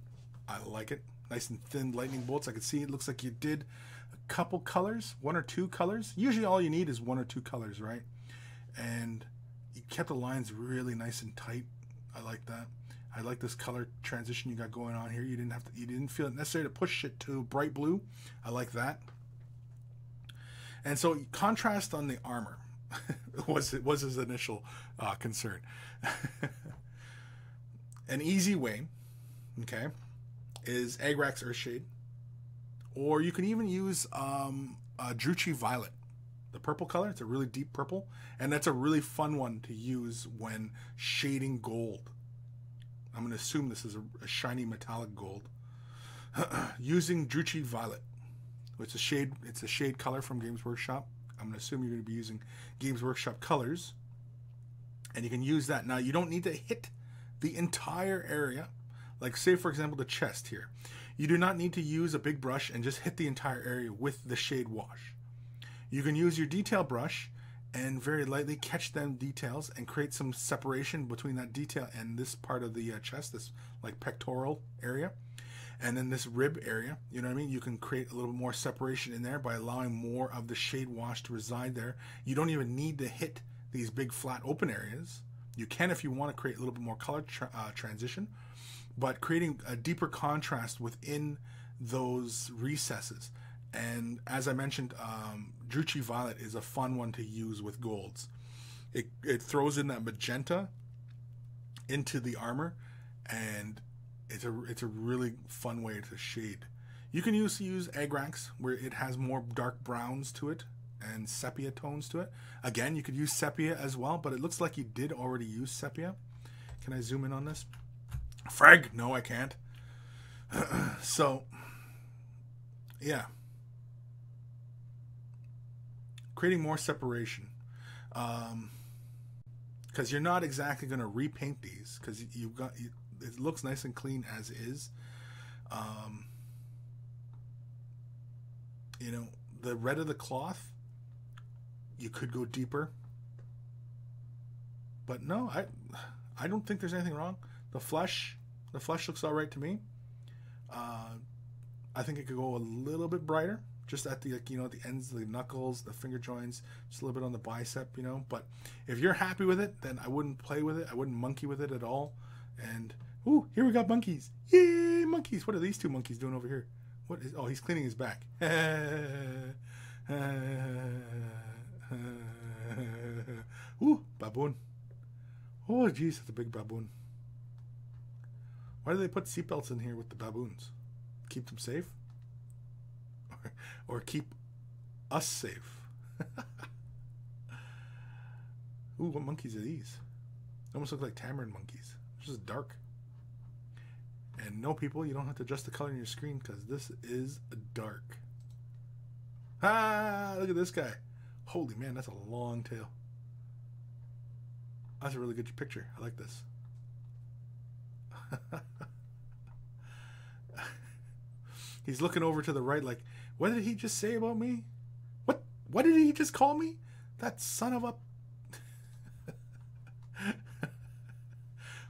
I like it. Nice and thin lightning bolts. I can see it looks like you did a couple colors, 1 or 2 colors. Usually all you need is 1 or 2 colors, right? And you kept the lines really nice and tight. I like that. I like this color transition you got going on here. You didn't feel it necessary to push it to bright blue. I like that. And so contrast on the armor was his initial concern. An easy way, okay, is Agrax Earthshade, or you can even use Druchii Violet, the purple color. It's a really deep purple, and that's a really fun one to use when shading gold. I'm going to assume this is a shiny metallic gold. Using Druchii Violet. It's a shade color from Games Workshop. I'm going to assume you're going to be using Games Workshop colors. And you can use that. Now, you don't need to hit the entire area. Like, say, for example, the chest here. You do not need to use a big brush and just hit the entire area with the shade wash. You can use your detail brush and very lightly catch them details and create some separation between that detail and this part of the chest, this like pectoral area, and then this rib area. You know what I mean? You can create a little bit more separation in there by allowing more of the shade wash to reside there. You don't even need to hit these big flat open areas. You can if you want to create a little bit more color transition, but creating a deeper contrast within those recesses. And as I mentioned, Druchii Violet is a fun one to use with golds. It throws in that magenta into the armor, and it's a really fun way to shade. You can use Agrax, where it has more dark browns to it and sepia tones to it. Again, you could use sepia as well, but it looks like you did already use sepia. Can I zoom in on this? Frag! No, I can't. So, yeah. Creating more separation. Because you're not exactly going to repaint these, because it looks nice and clean as is. The red of the cloth, you could go deeper, but no, I don't think there's anything wrong. The flesh looks all right to me. I think it could go a little bit brighter, just at the at the ends of the knuckles, the finger joints, just a little bit on the bicep, But if you're happy with it, then I wouldn't play with it. I wouldn't monkey with it at all. And here we got monkeys! Yay, monkeys! What are these 2 monkeys doing over here? What is? Oh, he's cleaning his back. Ooh, baboon. Oh, jeez, that's a big baboon. Why do they put seatbelts in here with the baboons? Keep them safe? Or keep us safe? Ooh, what monkeys are these? They almost look like tamarin monkeys. It's just dark. And no, people, you don't have to adjust the color on your screen because this is dark. Ah, look at this guy. Holy man, that's a long tail. That's a really good picture. I like this. He's looking over to the right like, what did he just say about me? What did he just call me? That son of a...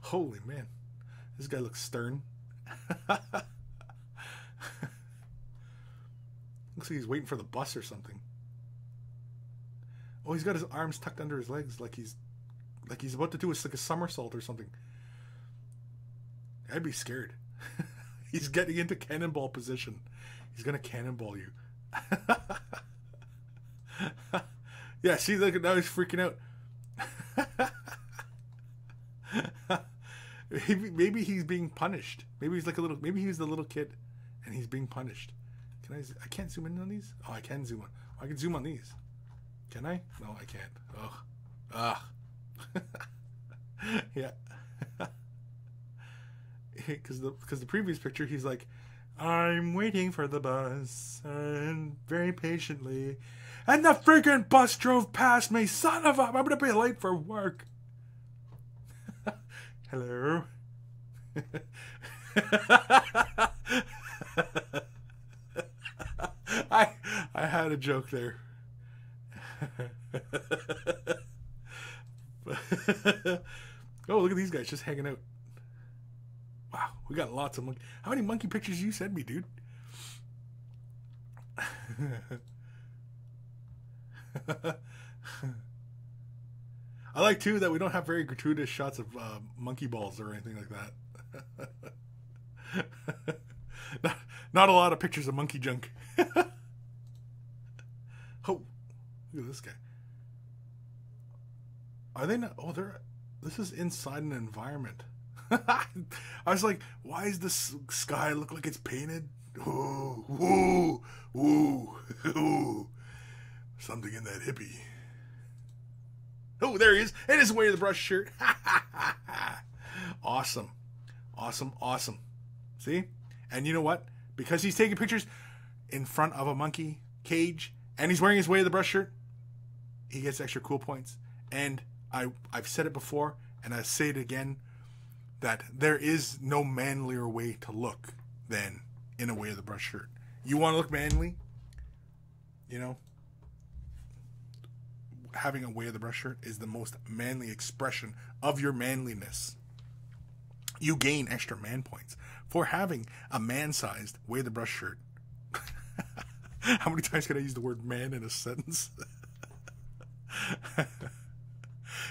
Holy man. This guy looks stern. Looks like he's waiting for the bus or something. Oh, he's got his arms tucked under his legs like he's Like he's about to do like a somersault or something. I'd be scared. He's getting into cannonball position. He's gonna cannonball you. Yeah, see, look, now he's freaking out. Maybe he's being punished. Maybe he's like a little. Maybe he's the little kid, and he's being punished. Can I? I can't zoom in on these. Oh, I can zoom on. I can zoom on these. Can I? No, I can't. Oh, yeah. Because the previous picture, he's like, I'm waiting for the bus, and very patiently, and the freaking bus drove past me. Son of a! I'm gonna be late for work. Hello. I had a joke there. Oh, look at these guys just hanging out. Wow, we got lots of monkey. How many monkey pictures you sent me, dude? I like too that we don't have very gratuitous shots of monkey balls or anything like that. Not a lot of pictures of monkey junk. Oh, look at this guy. Are they not? Oh, they're. This is inside an environment. I was like, why does this sky look like it's painted? Ooh, ooh, ooh, ooh. Something in that hippie. Oh, there he is. And his way to the brush shirt. Awesome. Awesome, awesome. See? And you know what? Because he's taking pictures in front of a monkey cage and he's wearing his way to the brush shirt, he gets extra cool points. And I've said it before, and I say it again, that there is no manlier way to look than in a way of the brush shirt. You want to look manly? You know? Having a way of the brush shirt is the most manly expression of your manliness. You gain extra man points for having a man-sized way of the brush shirt. How many times can I use the word man in a sentence?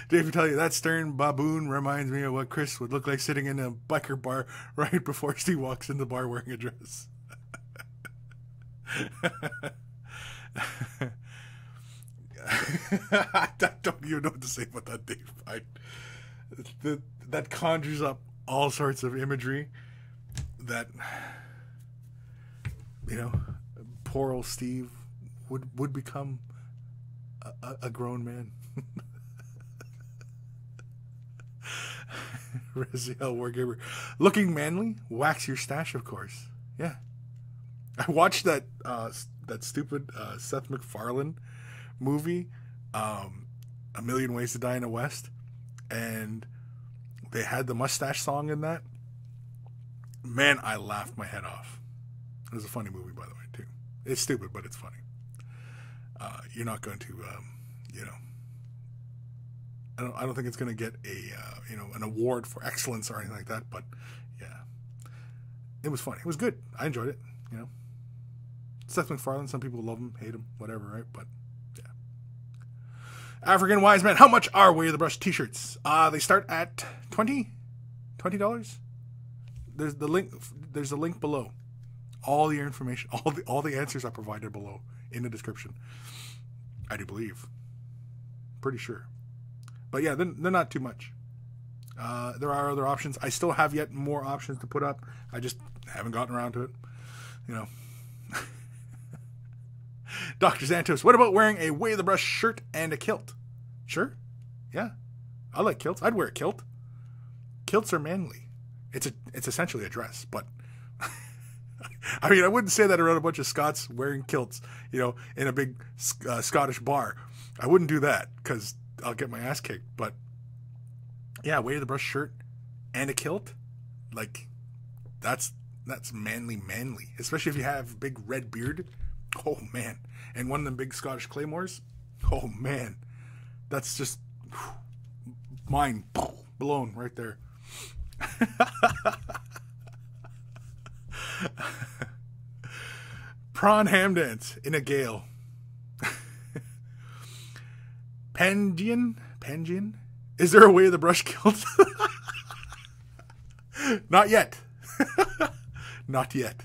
Dave will tell you that stern baboon reminds me of what Kris would look like sitting in a biker bar right before Steve walks in the bar wearing a dress. I don't even know what to say about that, Dave. That conjures up all sorts of imagery that, you know, poor old Steve would become a grown man. Raziel Wargamer. Looking manly? Wax your stash, of course. Yeah. I watched that stupid Seth MacFarlane movie, A Million Ways to Die in the West, and they had the mustache song in that. Man, I laughed my head off. It was a funny movie, by the way, too. It's stupid, but it's funny. You're not going to, you know, I don't think it's going to get a, you know, an award for excellence or anything like that, but yeah, it was funny. It was good. I enjoyed it, you know. Seth MacFarlane, some people love him, hate him, whatever, right? But yeah. African Wise Man, how much are Way of the Brush t-shirts? They start at $20. There's a link below. All the information, all the answers are provided below in the description. I do believe. Pretty sure. But yeah, they're not too much. There are other options. I still have yet more options to put up. I just haven't gotten around to it. You know. Dr. Xantos, what about wearing a Way of the Brush shirt and a kilt? Sure. Yeah. I like kilts. I'd wear a kilt. Kilts are manly. It's essentially a dress, but I mean, I wouldn't say that around a bunch of Scots wearing kilts, you know, in a big Scottish bar. I wouldn't do that because I'll get my ass kicked. But yeah, Way of the Brush shirt and a kilt, like that's manly, especially if you have a big red beard. Oh man, and one of them big Scottish claymores. Oh man, that's just mind blown right there. Prawn ham dance in a gale. Pangian Is there a way of the brush kilt? Not yet. Not yet.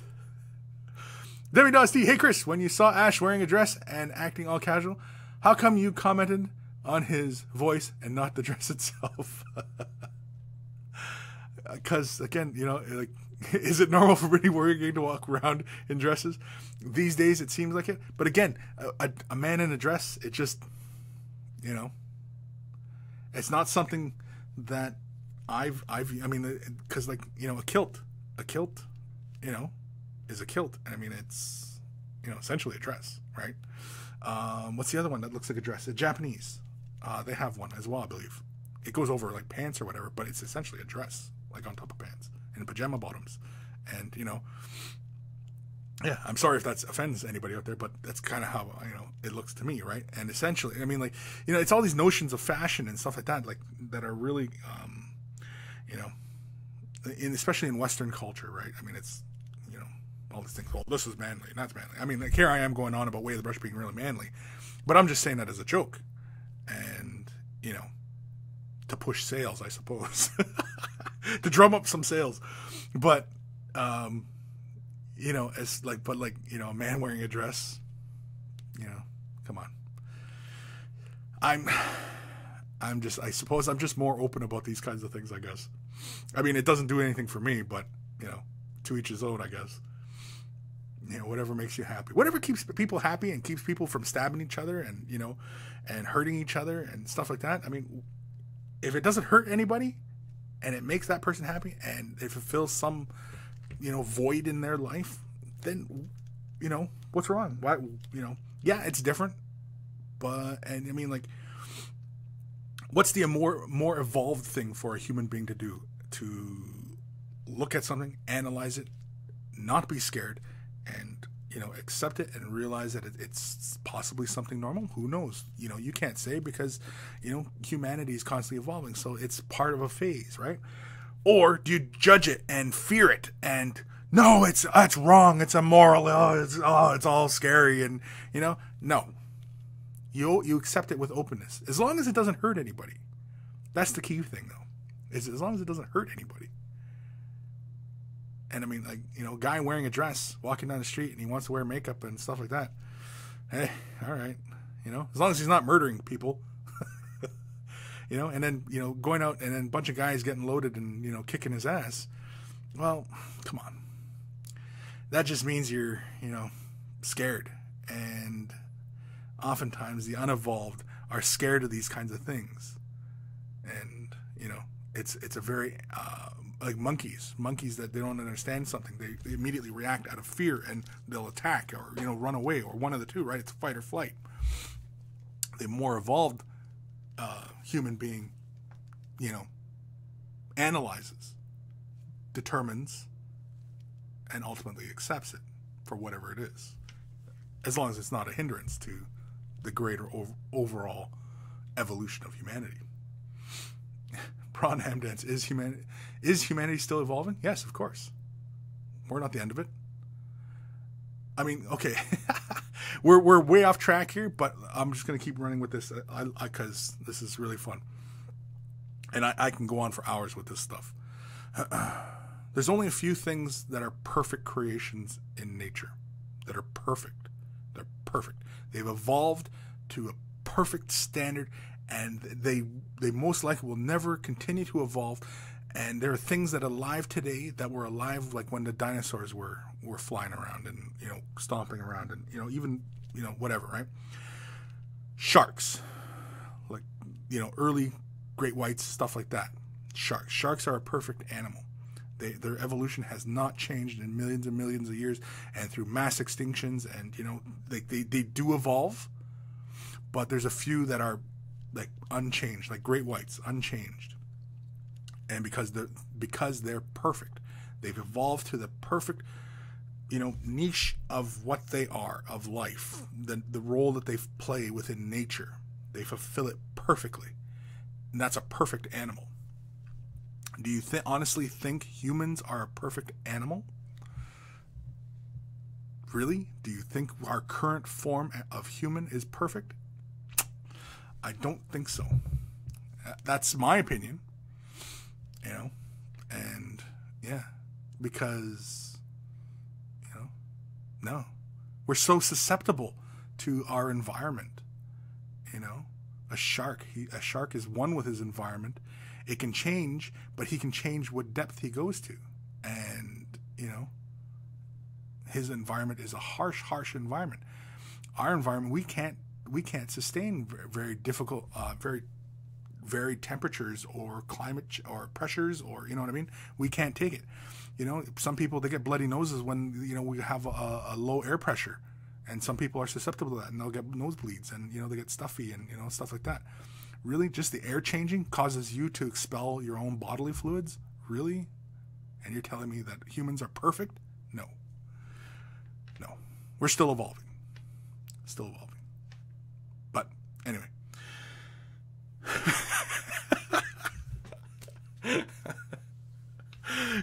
Debbie.T. Hey Kris, when you saw Ash wearing a dress and acting all casual, how come you commented on his voice and not the dress itself? Because, again, you know, like, is it normal for Brittany Wargaming to walk around in dresses? These days it seems like it. But again, a man in a dress, it just, you know, it's not something that I mean, because, like, you know, a kilt, you know, is a kilt. I mean, it's, you know, essentially a dress, right? What's the other one that looks like a dress? A Japanese. They have one as well, I believe. It goes over like pants or whatever, but it's essentially a dress, like on top of pants and pajama bottoms. And, you know, yeah, I'm sorry if that offends anybody out there, but that's kind of how, you know, it looks to me, right? And essentially, I mean, like, you know, it's all these notions of fashion and stuff like that, like, that are really, you know, especially in Western culture, right? I mean, it's, you know, all these things. Well, this is manly, and that's manly. I mean, like, here I am going on about Way of the Brush being really manly, but I'm just saying that as a joke, and, you know, to push sales, I suppose, to drum up some sales. But, you know, it's like, but like, you know, a man wearing a dress, you know, come on. I suppose I'm just more open about these kinds of things, I guess. I mean, it doesn't do anything for me, but, you know, to each his own, I guess. You know, whatever makes you happy. Whatever keeps people happy and keeps people from stabbing each other and, you know, and hurting each other and stuff like that. I mean, if it doesn't hurt anybody and it makes that person happy and it fulfills some, you know, void in their life, then, you know, what's wrong? Why, you know, yeah, it's different. But, and I mean, like, what's the more evolved thing for a human being to do? To look at something, analyze it, not be scared, and, you know, accept it and realize that it's possibly something normal. Who knows? You know, you can't say, because, you know, humanity is constantly evolving, so it's part of a phase, right? Or do you judge it and fear it and, no, it's wrong, it's immoral, it's all scary, and, you know, no. You accept it with openness, as long as it doesn't hurt anybody. That's the key thing, though, is as long as it doesn't hurt anybody. And I mean, like, you know, a guy wearing a dress, walking down the street, and he wants to wear makeup and stuff like that. Hey, all right, you know, as long as he's not murdering people, you know, and then, you know, going out and then a bunch of guys getting loaded and, you know, kicking his ass. Well, come on. That just means you're, you know, scared. And oftentimes the unevolved are scared of these kinds of things. And, you know, it's a very, like monkeys that they don't understand something. They immediately react out of fear and they'll attack or, you know, run away, or one of the two, right? It's fight or flight. The more evolved human being, you know, analyzes, determines, and ultimately accepts it for whatever it is, as long as it's not a hindrance to the greater overall evolution of humanity. Prawn Ham Dance, is humanity still evolving? Yes, of course. We're not the end of it. I mean, okay, we're way off track here, but I'm just going to keep running with this because this is really fun. And I can go on for hours with this stuff. There's only a few things that are perfect creations in nature, that are perfect. They're perfect. They've evolved to a perfect standard, and they most likely will never continue to evolve. And there are things that are alive today that were alive like when the dinosaurs were flying around and, you know, stomping around and, you know, even, you know, whatever, right? Sharks, like, you know, early great whites, stuff like that. Sharks are a perfect animal. Their evolution has not changed in millions and millions of years, and through mass extinctions, and, you know, they do evolve, but there's a few that are like unchanged, like great whites, unchanged. And because they're perfect, they've evolved to the perfect, you know, niche of what they are, of life, the role that they play within nature. They fulfill it perfectly, and that's a perfect animal. Do you honestly think humans are a perfect animal? Really? Do you think our current form of human is perfect? I don't think so. That's my opinion. You know, and yeah, because, you know, no, we're so susceptible to our environment. You know, a shark is one with his environment. It can change, but he can change what depth he goes to. And, you know, his environment is a harsh environment. Our environment, we can't sustain very difficult, very varied temperatures or climate or pressures, or, you know what I mean? We can't take it. You know, some people, they get bloody noses when, you know, we have a low air pressure, and some people are susceptible to that, and they'll get nosebleeds, and, you know, they get stuffy and, you know, stuff like that. Really, just the air changing causes you to expel your own bodily fluids? Really? And you're telling me that humans are perfect? No. We're still evolving. But anyway.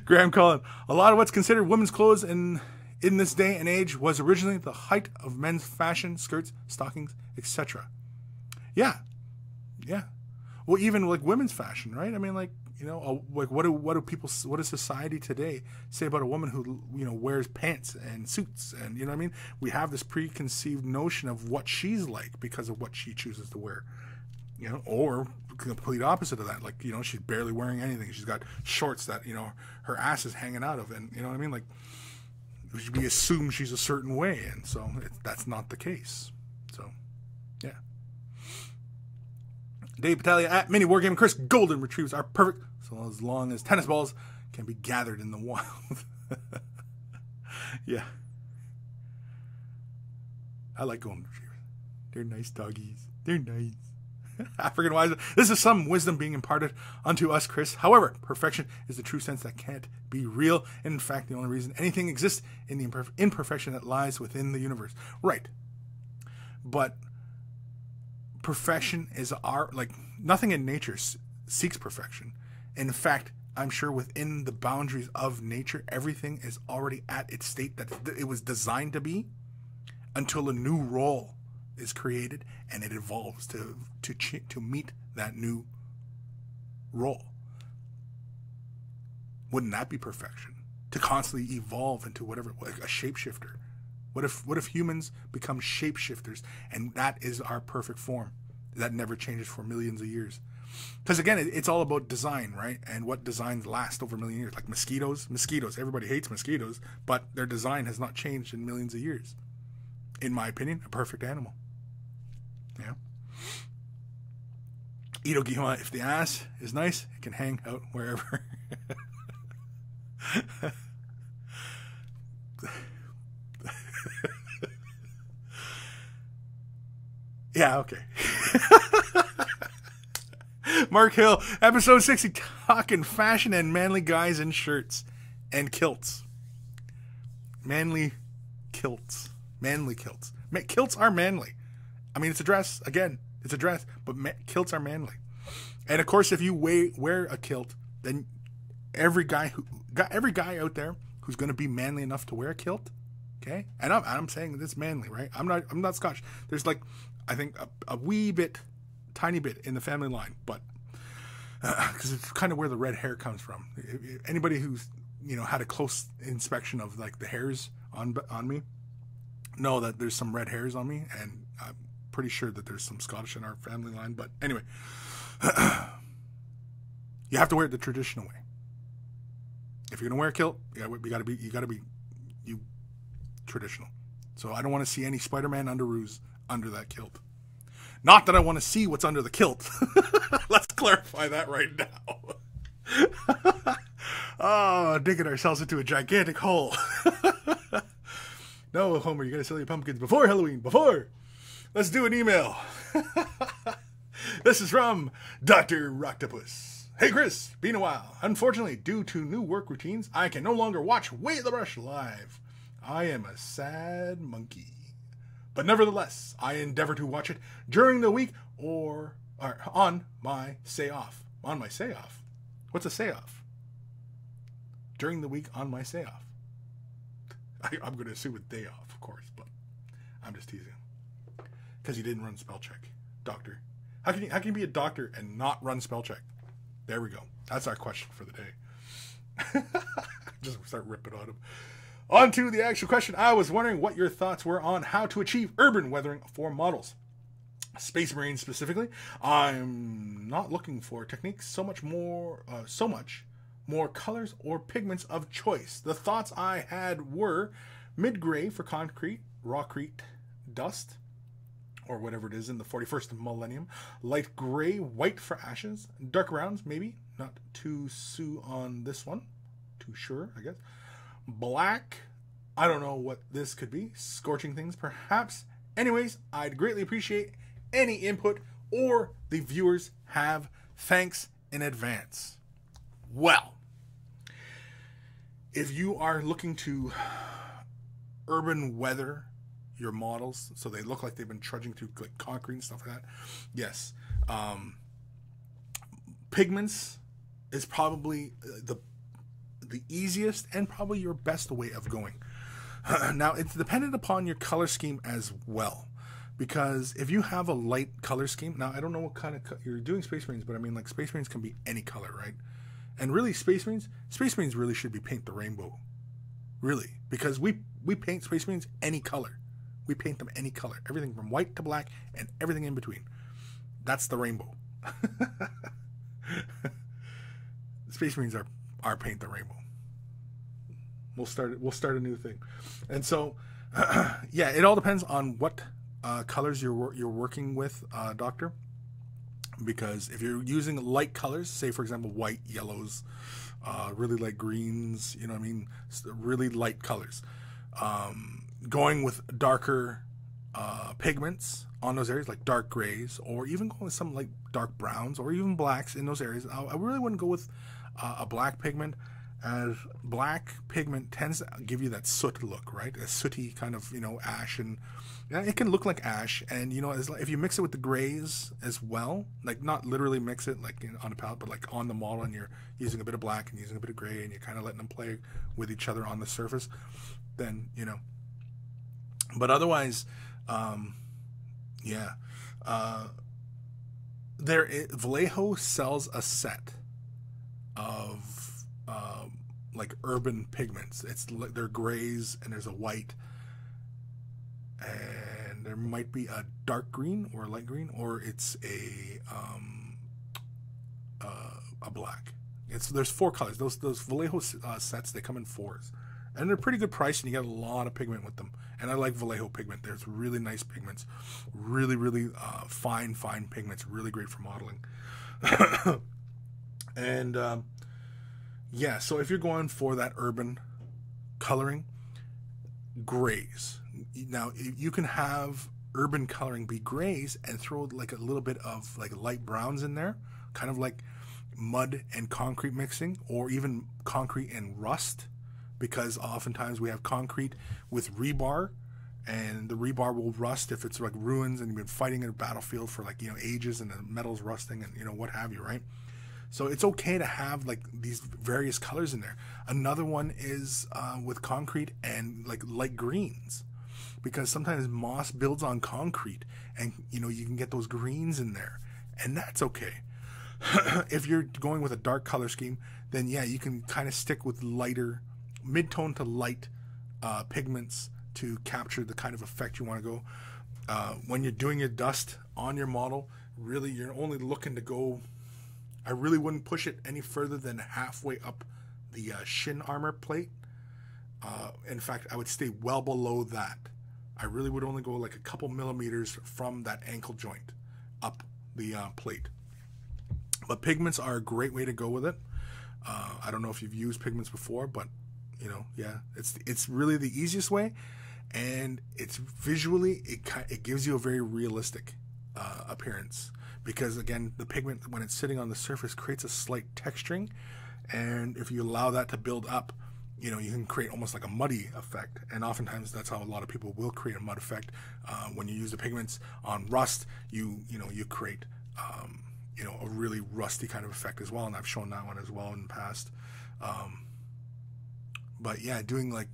Graham Cullen, a lot of what's considered women's clothes in this day and age was originally the height of men's fashion, skirts, stockings, etc. Yeah. Well, even like women's fashion, right? I mean, like, you know, like what does society today say about a woman who, you know, wears pants and suits, and, you know what I mean? We have this preconceived notion of what she's like because of what she chooses to wear, you know, or complete opposite of that. Like, you know, she's barely wearing anything. She's got shorts that, you know, her ass is hanging out of, and, you know what I mean? Like, we assume she's a certain way, and so that's not the case. So, yeah. Dave Battaglia at Mini Wargaming. Kris, golden retrievers are perfect so as long as tennis balls can be gathered in the wild. Yeah. I like golden retrievers. They're nice doggies. They're nice. African wise. This is some wisdom being imparted unto us, Kris. However, perfection is the true sense that can't be real. And in fact, the only reason anything exists in the imperfection that lies within the universe. Right. But perfection is nothing in nature seeks perfection. In fact, I'm sure within the boundaries of nature, everything is already at its state that it was designed to be, until a new role is created and it evolves to meet that new role. Wouldn't that be perfection? To constantly evolve into whatever, like a shapeshifter. What if humans become shapeshifters, and that is our perfect form that never changes for millions of years? Because again, it's all about design, right? And what designs last over a million years. Like mosquitoes, everybody hates mosquitoes, but their design has not changed in millions of years. In my opinion, a perfect animal. Yeah. Ito Gihima, if the ass is nice, it can hang out wherever. Yeah, okay. Mark Hill, episode 60, talking fashion and manly guys in shirts and kilts. Manly kilts. Kilts are manly. I mean, it's a dress. Again, it's a dress, but kilts are manly. And of course, if you wear a kilt, then every guy out there who's going to be manly enough to wear a kilt, okay? And I'm saying that it's manly, right? I'm not Scotch. There's like, I think a wee bit, tiny bit in the family line, but because it's kind of where the red hair comes from. Anybody who's, you know, had a close inspection of like the hairs on me know that there's some red hairs on me, and I'm pretty sure that there's some Scottish in our family line. But anyway, you have to wear it the traditional way. If you're gonna wear a kilt, you gotta be traditional. So I don't want to see any Spider-Man underoos under that kilt. Not that I want to see what's under the kilt. Let's clarify that right now. Oh, digging ourselves into a gigantic hole. No, Homer, you gotta sell your pumpkins before Halloween. Before. Let's do an email. This is from Dr. Roctopus. Hey, Kris, been a while. Unfortunately, due to new work routines, I can no longer watch Way the Rush live. I am a sad monkey. But nevertheless, I endeavor to watch it during the week or on my say-off. On my say-off? What's a say-off? During the week on my say-off. I'm going to assume it's day off, of course, but I'm just teasing. Because he didn't run spell check. Doctor, How can you be a doctor and not run spell check? There we go. That's our question for the day. Just start ripping on him. On to the actual question. I was wondering what your thoughts were on how to achieve urban weathering for models. Space Marines specifically. I'm not looking for techniques, so much more colors or pigments of choice. The thoughts I had were mid-gray for concrete, rawcrete, dust, or whatever it is in the 41st millennium. Light gray, white for ashes. Dark browns, maybe. Not too on this one. Too sure, I guess. Black. I don't know what this could be. Scorching things, perhaps. Anyways, I'd greatly appreciate any input or the viewers have. Thanks in advance. Well, if you are looking to urban weather your models so they look like they've been trudging through like concrete and stuff like that, yes, pigments is probably the easiest and probably your best way of going. Now, it's dependent upon your color scheme as well, because if you have a light color scheme, now I don't know what kind of you're doing Space Marines, but I mean, like, Space Marines can be any color, right? And really, Space Marines really should be paint the rainbow, really, because we paint Space Marines any color. We paint them any color, everything from white to black and everything in between. That's the rainbow. Space Marines are paint the rainbow. We'll start a new thing. And so, yeah, it all depends on what colors you're working with, Doctor. Because if you're using light colors, say for example white, yellows, really light greens, you know what I mean, really light colors, going with darker pigments on those areas, like dark grays, or even going with some like dark browns or even blacks in those areas, I really wouldn't go with a black pigment, as black pigment tends to give you that soot look, right? A sooty kind of, you know, ash, and yeah, it can look like ash. And you know, if you mix it with the grays as well, like not literally mix it like on a palette, but like on the model, and you're using a bit of black and using a bit of gray, and you're kind of letting them play with each other on the surface, then, you know. But otherwise, yeah, Vallejo sells a set of like urban pigments. It's like they're grays and there's a white, and there might be a dark green or a light green, or it's a black. There's 4 colors. Those Vallejo sets, they come in 4s, and they're pretty good price, and you get a lot of pigment with them. And I like Vallejo pigment. There's really nice pigments, really fine pigments, really great for modeling. And yeah, so if you're going for that urban coloring, grays. Now, you can have urban coloring be grays and throw like a little bit of like light browns in there, kind of like mud and concrete mixing, or even concrete and rust, because oftentimes we have concrete with rebar, and the rebar will rust if it's like ruins and you've been fighting in a battlefield for like, you know, ages, and the metal's rusting and, you know, what have you, right? So it's okay to have like these various colors in there. Another one is with concrete and like light greens, because sometimes moss builds on concrete, and you know, you can get those greens in there, and that's okay. If you're going with a dark color scheme, then yeah, you can kind of stick with lighter, mid-tone to light pigments to capture the kind of effect you want to go. When you're doing your dust on your model, really you're only looking to go, I really wouldn't push it any further than halfway up the shin armor plate. In fact, I would stay well below that. I really would only go like a couple millimeters from that ankle joint up the plate. But pigments are a great way to go with it. I don't know if you've used pigments before, but you know, yeah, it's really the easiest way, and it's visually it gives you a very realistic appearance, because again, the pigment, when it's sitting on the surface, creates a slight texturing, and if you allow that to build up, you know, you can create almost like a muddy effect, and oftentimes that's how a lot of people will create a mud effect. When you use the pigments on rust, you create you know, a really rusty kind of effect as well, and I've shown that one as well in the past. But yeah, doing like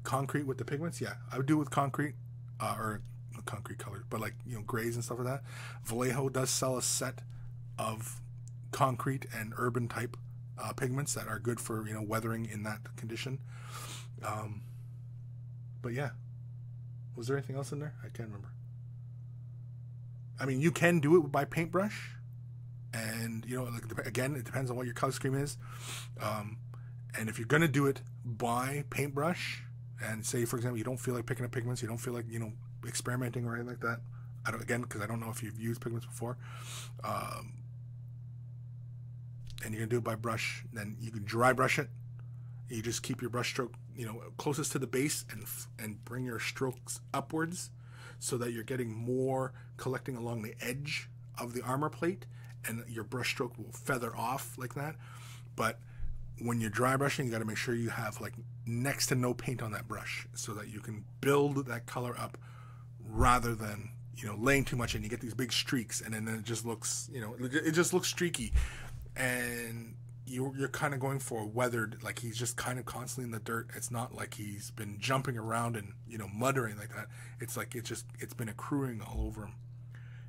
concrete with the pigments, yeah, I would do it with concrete or concrete color, but like, you know, grays and stuff like that. Vallejo does sell a set of concrete and urban type pigments that are good for, you know, weathering in that condition. But yeah, was there anything else in there? I can't remember. I mean, you can do it by paintbrush, and you know, like, again, it depends on what your color scheme is. And if you're gonna do it by paintbrush, and say, for example, you don't feel like picking up pigments, you don't feel like, you know, experimenting or anything like that. I don't, again, because I don't know if you've used pigments before. And you're gonna do it by brush, then you can dry brush it. You just keep your brush stroke, you know, closest to the base, and bring your strokes upwards, so that you're getting more collecting along the edge of the armor plate, and your brush stroke will feather off like that. But when you're dry brushing, you got to make sure you have like next to no paint on that brush, so that you can build that color up, rather than, you know, laying too much and you get these big streaks, and then it just looks, you know, it just looks streaky, and you're kind of going for a weathered, like he's just kind of constantly in the dirt. It's not like he's been jumping around and, you know, muddering like that. It's like it's been accruing all over him.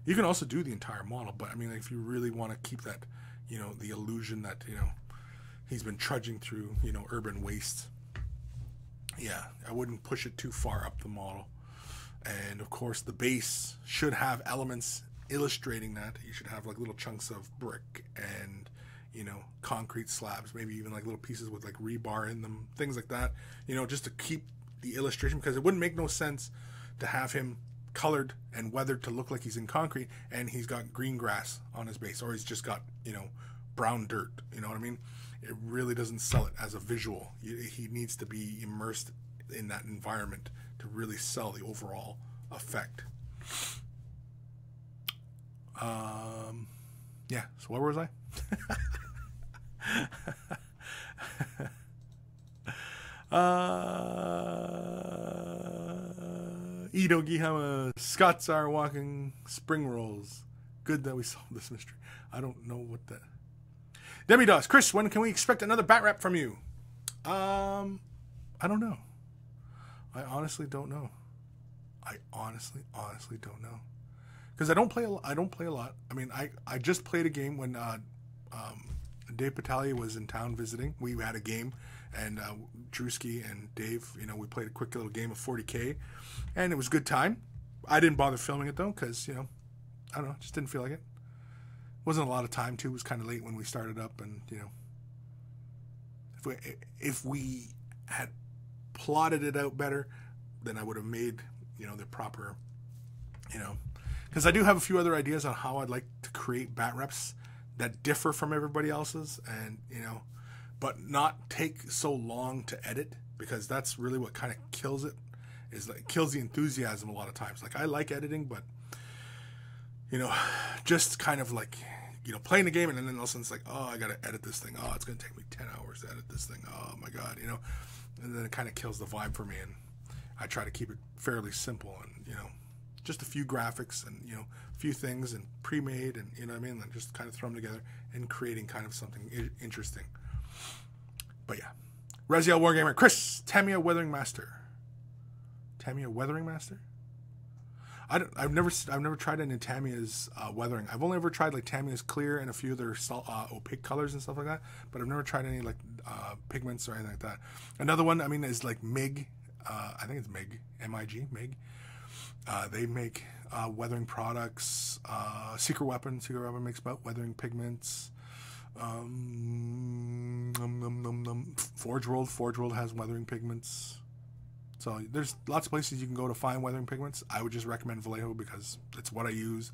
You can also do the entire model, but I mean, if you really want to keep that, you know, the illusion that, you know, he's been trudging through, you know, urban wastes. Yeah, I wouldn't push it too far up the model. And of course, the base should have elements illustrating that. You should have like little chunks of brick and, you know, concrete slabs, maybe even like little pieces with like rebar in them, things like that, you know, just to keep the illustration, because it wouldn't make no sense to have him colored and weathered to look like he's in concrete and he's got green grass on his base, or he's just got, you know, brown dirt, you know what I mean? It really doesn't sell it as a visual. He needs to be immersed in that environment to really sell the overall effect. Yeah, so where was I? Ido Gihama, Scots are walking spring rolls. Good that we solved this mystery. I don't know what that. Demi-Dos, Kris, when can we expect another bat rap from you? I don't know. I honestly don't know. I honestly don't know. Because I don't play a lot. I mean, I just played a game when Dave Battaglia was in town visiting. We had a game, and Drewski and Dave, you know, we played a quick little game of 40K, and it was a good time. I didn't bother filming it though, because, you know, I don't know, just didn't feel like it. Wasn't a lot of time too. It was kind of late when we started up, and you know, if we had plotted it out better, then I would have made, you know, the proper, you know, because I do have a few other ideas on how I'd like to create bat reps that differ from everybody else's, and you know, but not take so long to edit, because that's really what kind of kills it, is like kills the enthusiasm a lot of times. Like, I like editing, but you know, just kind of like, you know, playing the game, and then all of a sudden it's like, oh, I gotta edit this thing. Oh, it's gonna take me 10 hours to edit this thing. Oh my god, you know, and then it kind of kills the vibe for me. And I try to keep it fairly simple, and you know, just a few graphics and, you know, a few things and pre-made, and you know what I mean, and just kind of throw them together and creating kind of something interesting. But yeah, Raziel Wargamer, Kris, Tamiya Weathering Master. Tamiya Weathering Master? I've never tried any Tamiya's weathering. I've only ever tried like Tamiya's clear and a few other opaque colors and stuff like that. But I've never tried any like pigments or anything like that. Another one, I mean, is like MIG. I think it's MIG, M-I-G, MIG. They make weathering products. Secret Weapon makes weathering pigments. Forge World has weathering pigments. So there's lots of places you can go to find weathering pigments. I would just recommend Vallejo because it's what I use,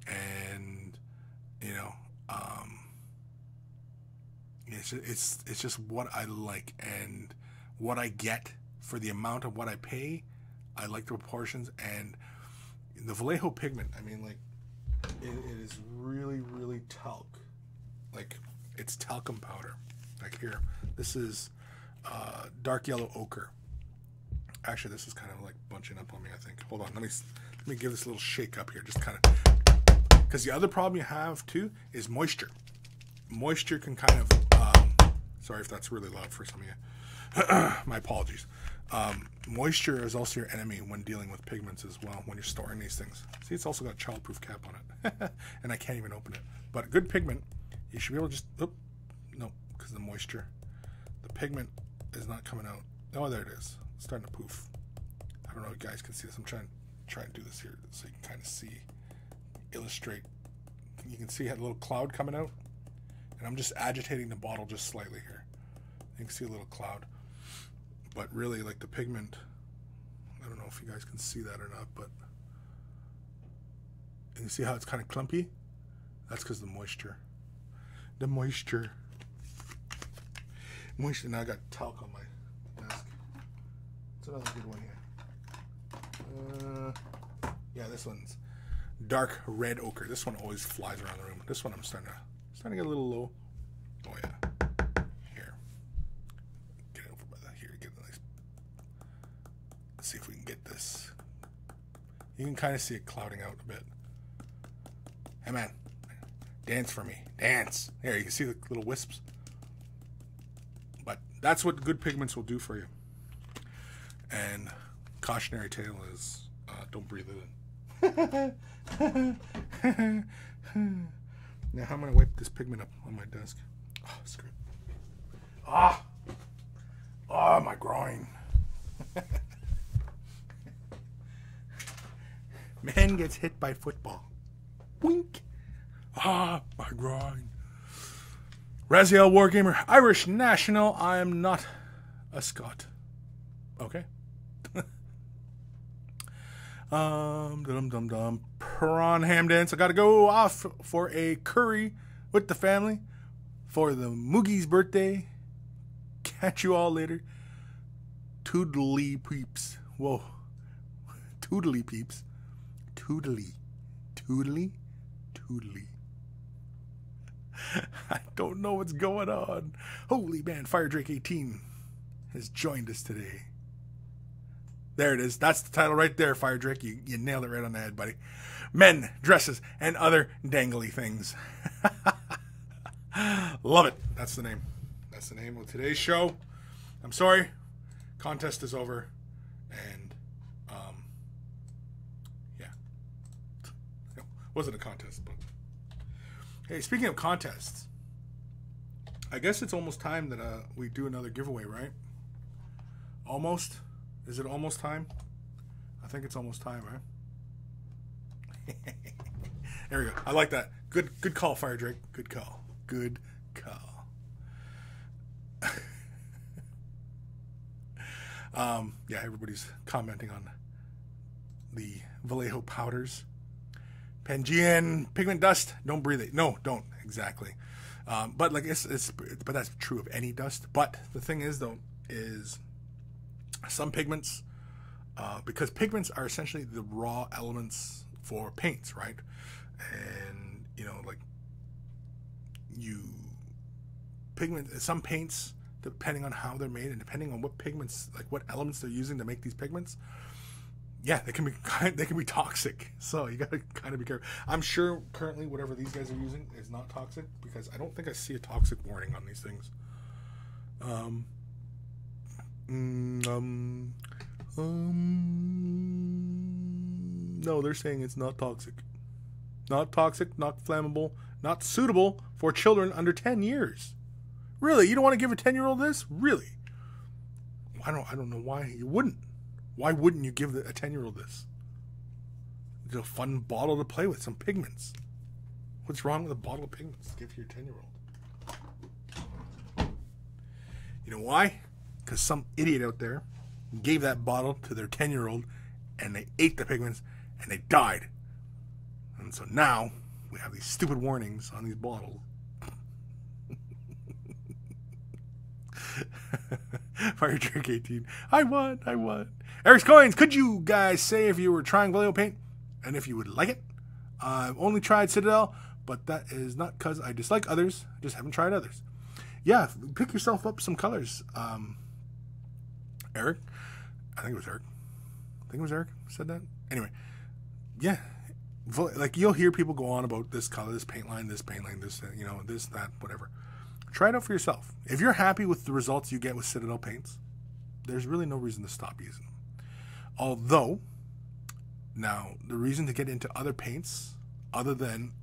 and you know, it's just what I like and what I get for the amount of what I pay. I like the proportions, and the Vallejo pigment, I mean, like, it is really, really talc. Like, it's talcum powder. Like here, this is dark yellow ochre. Actually, this is kind of like bunching up on me, I think. Hold on, let me give this a little shake up here, just kind of, because the other problem you have too is moisture. Moisture can kind of, sorry if that's really loud for some of you. My apologies. Moisture is also your enemy when dealing with pigments as well, when you're storing these things. See, it's also got a childproof cap on it. And I can't even open it. But good pigment, you should be able to just... Oop, no, because of the moisture. The pigment is not coming out. Oh, there it is. It's starting to poof. I don't know if you guys can see this. I'm trying to do this here so you can kind of see, illustrate. You can see a little cloud coming out. And I'm just agitating the bottle just slightly here. You can see a little cloud. But really, like the pigment, I don't know if you guys can see that or not, but you see how it's kind of clumpy? That's because of the moisture. The moisture. Moisture. Now I got talc on my desk. What's another good one here? Yeah, this one's dark red ochre. This one always flies around the room. This one I'm starting to get a little low. Oh yeah. See if we can get this. You can kind of see it clouding out a bit. Hey man, dance for me. Dance. There, you can see the little wisps. But that's what good pigments will do for you. And cautionary tale is don't breathe it in. Now how am I going to wipe this pigment up on my desk? Oh, screw it. Ah! Oh, my groin. Man gets hit by football. Wink. Ah, my groin. Raziel Wargamer, Irish national. I am not a Scot. Okay. Prawn ham dance. I gotta go off for a curry with the family for the Moogie's birthday. Catch you all later. Toodly peeps. Whoa. Toodly peeps. Toodly. Toodly. Toodly. I don't know what's going on. Holy man, Fire Drake 18 has joined us today. There it is. That's the title right there, Fire Drake. You nailed it right on the head, buddy. Men, dresses, and other dangly things. Love it. That's the name. That's the name of today's show. I'm sorry. Contest is over. And, yeah. It wasn't a contest, but... Hey, speaking of contests, I guess it's almost time that we do another giveaway, right? Almost? Is it almost time? I think it's almost time, right? There we go. I like that. Good call, Fire Drake. Good call. Good call. Yeah, everybody's commenting on the Vallejo powders. Pangean pigment dust. Don't breathe it. No, don't. Exactly. But like but that's true of any dust. But the thing is, though, is some pigments, because pigments are essentially the raw elements for paints, right? And you know, like some paints, depending on how they're made and depending on what pigments, like what elements they're using to make these pigments, yeah, they can be toxic. So you gotta kind of be careful. I'm sure currently whatever these guys are using is not toxic, because I don't think I see a toxic warning on these things. No, they're saying it's not toxic. Not toxic, not flammable, not suitable for children under 10 years. Really? You don't want to give a 10-year-old this? Really? I don't know why you wouldn't. Why wouldn't you give a 10-year-old this? It's a fun bottle to play with, some pigments. What's wrong with a bottle of pigments to give your 10-year-old? You know why? Because some idiot out there gave that bottle to their 10-year-old and they ate the pigments and they died. And so now we have these stupid warnings on these bottles. Fire Drake 18. I won. Eric's Coins, could you guys say if you were trying Vallejo paint and if you would like it? I've only tried Citadel, but that is not because I dislike others. I just haven't tried others. Yeah, pick yourself up some colors. Eric? I think it was Eric said that. Anyway, yeah. Like, you'll hear people go on about this color, this paint line, this, you know, this, that, whatever. Try it out for yourself. If you're happy with the results you get with Citadel paints, there's really no reason to stop using them. Although, now, the reason to get into other paints, other than,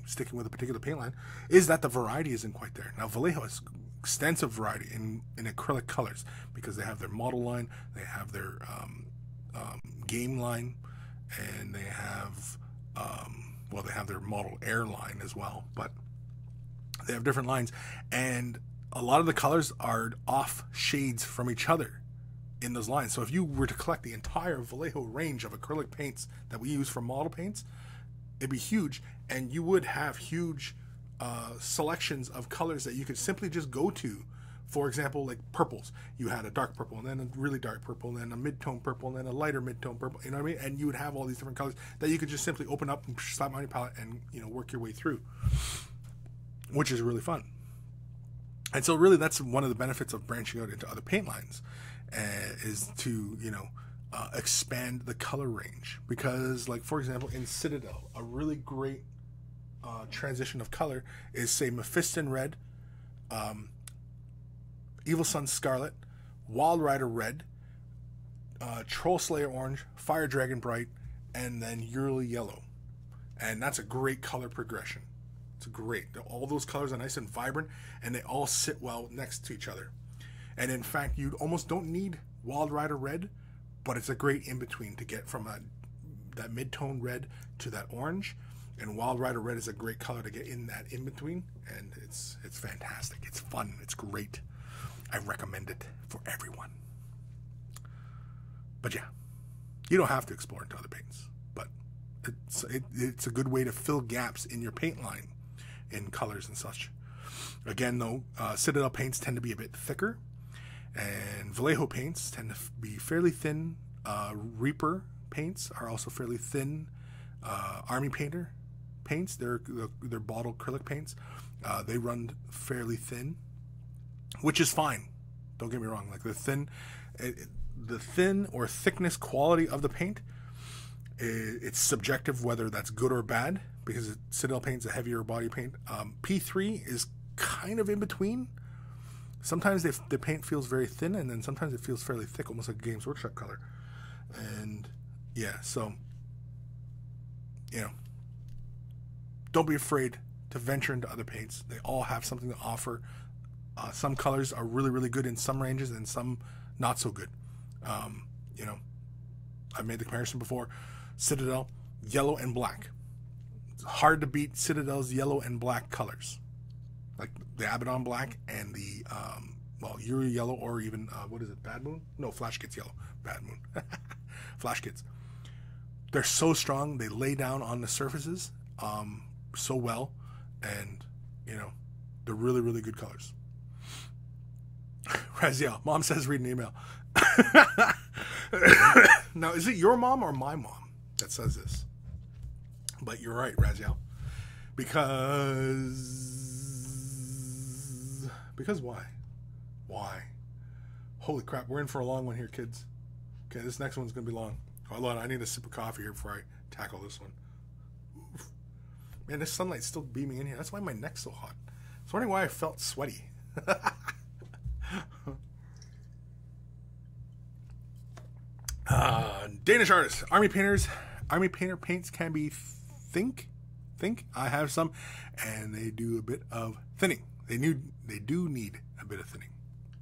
sticking with a particular paint line, is that the variety isn't quite there. Now, Vallejo has extensive variety in acrylic colors because they have their model line, they have their game line, and they have, they have their model air line as well, but they have different lines, and a lot of the colors are off shades from each other in those lines. So if you were to collect the entire Vallejo range of acrylic paints that we use for model paints, it'd be huge, and you would have huge selections of colors that you could simply just go to. For example, like purples. You had a dark purple, and then a really dark purple, and then a mid-tone purple, and then a lighter mid-tone purple, you know what I mean? And you would have all these different colors that you could just simply open up and slap on your palette and, work your way through, which is really fun. And so really that's one of the benefits of branching out into other paint lines, is to, expand the color range. Because, like, for example, in Citadel, a really great transition of color is, say, Mephiston Red, Evil Sun Scarlet, Wild Rider Red, Troll Slayer Orange, Fire Dragon Bright, and then Yurley Yellow. And that's a great color progression. It's great. All those colors are nice and vibrant, and they all sit well next to each other. And in fact, you almost don't need Wild Rider Red, but it's a great in-between to get from that mid-tone red to that orange. And Wild Rider Red is a great color to get in that in-between, and it's fantastic. It's fun. It's great. I recommend it for everyone. But yeah, you don't have to explore into other paints, but it's a good way to fill gaps in your paint line in colors and such. Again, though, Citadel paints tend to be a bit thicker, and Vallejo paints tend to be fairly thin. Reaper paints are also fairly thin. Army Painter paints, they're bottle acrylic paints. They run fairly thin, which is fine. Don't get me wrong. Like the thin or thickness quality of the paint, it's subjective whether that's good or bad, because Citadel paint's a heavier body paint. P3 is kind of in between. Sometimes the paint feels very thin, and then sometimes it feels fairly thick, almost like a Games Workshop color. And yeah, so don't be afraid to venture into other paints. They all have something to offer. Some colors are really, really good in some ranges, and some not so good. I've made the comparison before. Citadel, yellow and black. It's hard to beat Citadel's yellow and black colors, like the Abaddon black and the Yuri yellow, or even what is it, Bad Moon? No, Flash Kids yellow. Bad Moon. Flash Kids. They're so strong. They lay down on the surfaces so well, and they're really, really good colors. Raziel, mom says read an email. Now, is it your mom or my mom that says this? But you're right, Raziel. Because why? Why? Holy crap, we're in for a long one here, kids. Okay, this next one's going to be long. Hold on, I need a sip of coffee here before I tackle this one. Oof. Man, this sunlight's still beaming in here. That's why my neck's so hot. I was wondering why I felt sweaty. Danish artists, Army Painter paints can be think. I have some, and they do a bit of thinning. They do need a bit of thinning.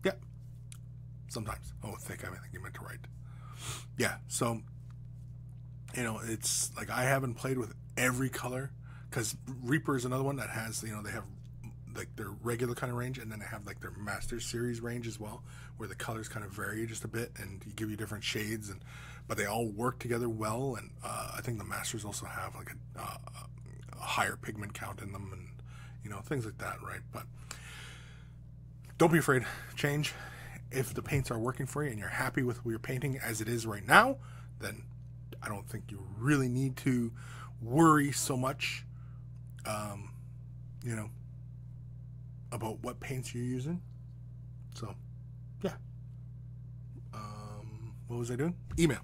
Yeah, sometimes. Oh, think. I think you meant to write. Yeah, so it's like I haven't played with every color, because Reaper is another one that has they have like their regular kind of range, and then they have like their Master Series range as well, where the colors kind of vary just a bit and give you different shades, but they all work together well. And I think the Masters also have like a higher pigment count in them, and things like that, right? But don't be afraid. Change. If the paints are working for you and you're happy with what you're painting as it is right now, then I don't think you really need to worry so much, about what paints you're using. So, yeah. What was I doing? Email.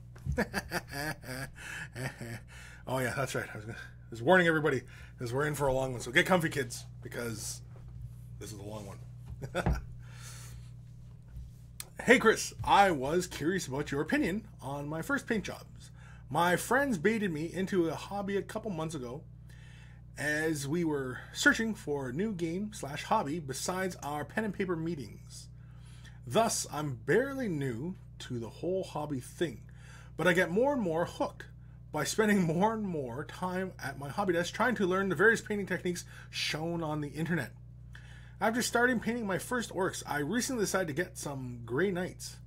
Oh yeah, that's right. I was warning everybody, because we're in for a long one. So get comfy, kids, because this is a long one. Hey Kris, I was curious about your opinion on my first paint jobs. My friends baited me into a hobby a couple months ago as we were searching for a new game slash hobby besides our pen and paper meetings. Thus, I'm barely new to the whole hobby thing, but I get more and more hooked by spending more and more time at my hobby desk trying to learn the various painting techniques shown on the internet. After starting painting my first orcs, I recently decided to get some Grey Knights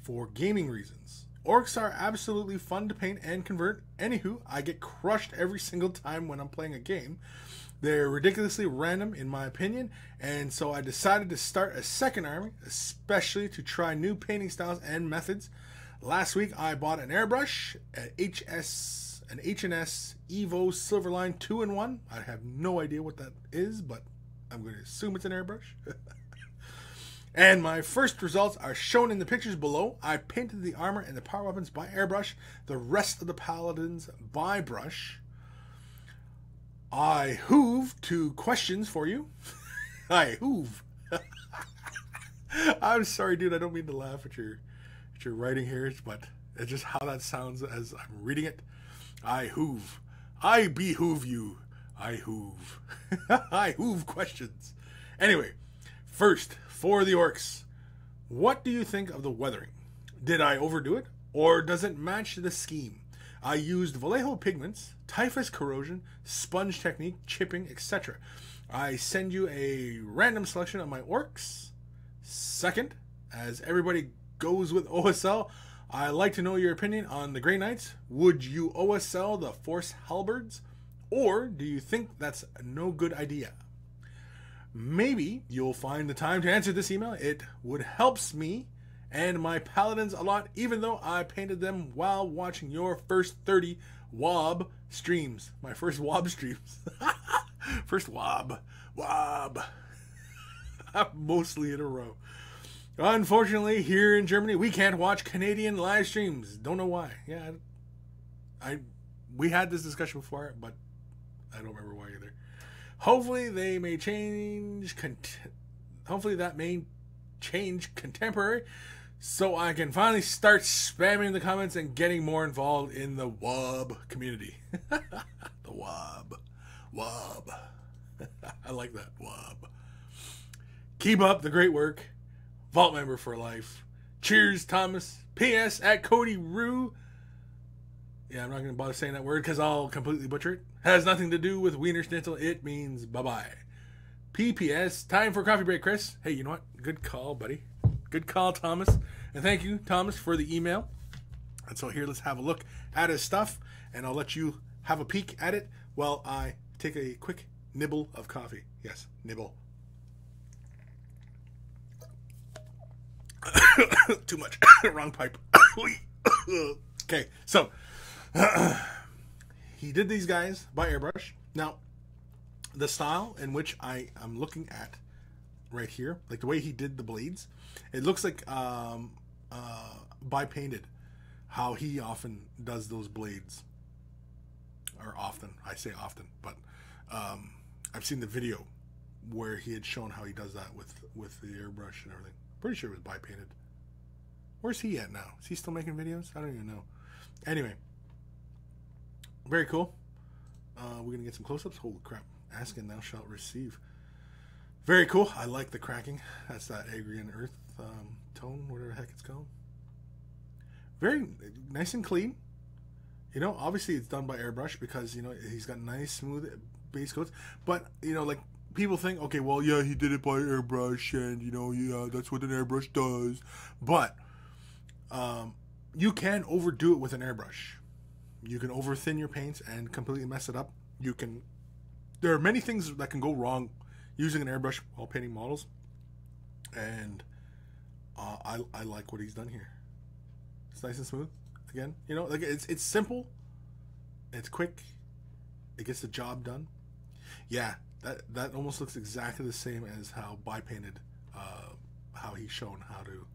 for gaming reasons. Orcs are absolutely fun to paint and convert. Anywho, I get crushed every single time when I'm playing a game. They're ridiculously random in my opinion, and so I decided to start a second army, especially to try new painting styles and methods. Last week I bought an airbrush, an H&S Evo Silverline 2-in-1. I have no idea what that is, but I'm going to assume it's an airbrush. And my first results are shown in the pictures below. I painted the armor and the power weapons by airbrush, the rest of the paladins by brush. I hoove 2 questions for you. I hoove. I'm sorry, dude. I don't mean to laugh at your writing here, but it's just how that sounds as I'm reading it. I hoove. I behoove you. I hoove. I hoove questions. Anyway, first, for the orcs. What do you think of the weathering? Did I overdo it? Or does it match the scheme? I used Vallejo pigments, typhus corrosion, sponge technique, chipping, etc. I send you a random selection of my orcs. Second, as everybody goes with OSL, I'd like to know your opinion on the Grey Knights. Would you OSL the Force Halberds? Or do you think that's no good idea? Maybe you'll find the time to answer this email. It would helps me and my paladins a lot, even though I painted them while watching your first 30 WOB streams. My first WOB streams. First WOB. Mostly in a row. Unfortunately, here in Germany, we can't watch Canadian live streams. Don't know why. Yeah, we had this discussion before, but I don't remember why either. Hopefully they may change. Hopefully that may change contemporary, so I can finally start spamming the comments and getting more involved in the WOB community. The WOB. I like that, WOB. Keep up the great work. Vault member for life. Cheers, Thomas. P.S. at Cody Rue. Yeah, I'm not going to bother saying that word because I'll completely butcher it. Has nothing to do with Wiener Schnitzel. It means bye-bye. P.P.S. Time for a coffee break, Kris. Hey, you know what? Good call, buddy. Good call, Thomas. And thank you, Thomas, for the email. And so here, let's have a look at his stuff. And I'll let you have a peek at it while I take a quick nibble of coffee. Yes, nibble. Too much. Wrong pipe. Okay, so he did these guys by airbrush. Now, the style in which I am looking at right here, like the way he did the blades, it looks like by painted. How he often does those blades, or often, I say often, but I've seen the video where he had shown how he does that with the airbrush and everything. Pretty sure it was by painted. Where's he at now? Is he still making videos? I don't even know. Anyway, very cool. We're gonna get some close-ups. Holy crap! Ask and thou shalt receive. Very cool. I like the cracking. That's that Agrian Earth tone, whatever the heck it's called. Very nice and clean. You know, obviously it's done by airbrush because, you know, he's got nice smooth base coats. But, you know, like, people think, okay, well, yeah, he did it by airbrush and, you know, yeah, that's what an airbrush does. But you can overdo it with an airbrush. You can over thin your paints and completely mess it up. There are many things that can go wrong using an airbrush while painting models. And I like what he's done here. It's nice and smooth. Again, you know, like it's simple, it's quick, it gets the job done. Yeah, that almost looks exactly the same as how bi-painted, how he's shown how to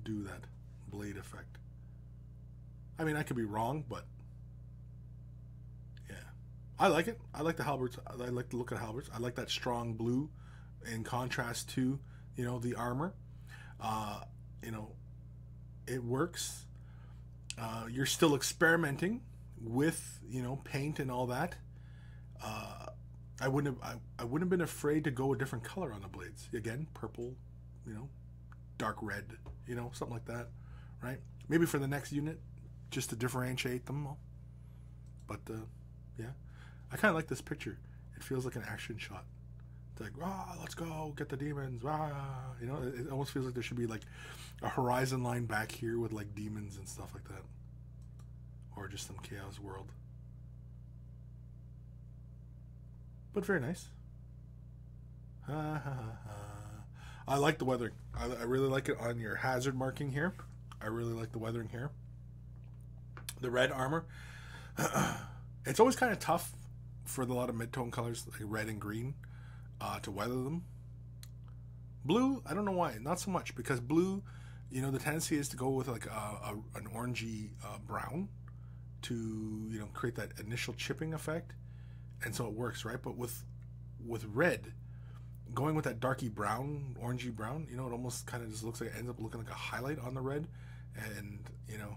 do that blade effect. I mean, I could be wrong, but yeah, I like it. I like the halberds. I like the look of halberds. I like that strong blue in contrast to, you know, the armor. you know, it works. You're still experimenting with, you know, paint and all that. I wouldn't have been afraid to go a different color on the blades. Again, purple, you know, dark red, you know, something like that, right? Maybe for the next unit, just to differentiate them all. But yeah, I kind of like this picture. It feels like an action shot. It's like, let's go get the demons. You know, it almost feels like there should be like a horizon line back here with like demons and stuff like that, or just some chaos world. But very nice. I like the weathering. I really like it on your hazard marking here. I really like the weathering here. The red armor. It's always kind of tough for a lot of mid-tone colors, like red and green, to weather them. Blue, I don't know why. Not so much, because blue, you know, the tendency is to go with like an orangey brown to, you know, create that initial chipping effect. And so it works, right? But with red, going with that darky brown, orangey brown, you know, it almost kind of just looks like it ends up looking like a highlight on the red. And, you know,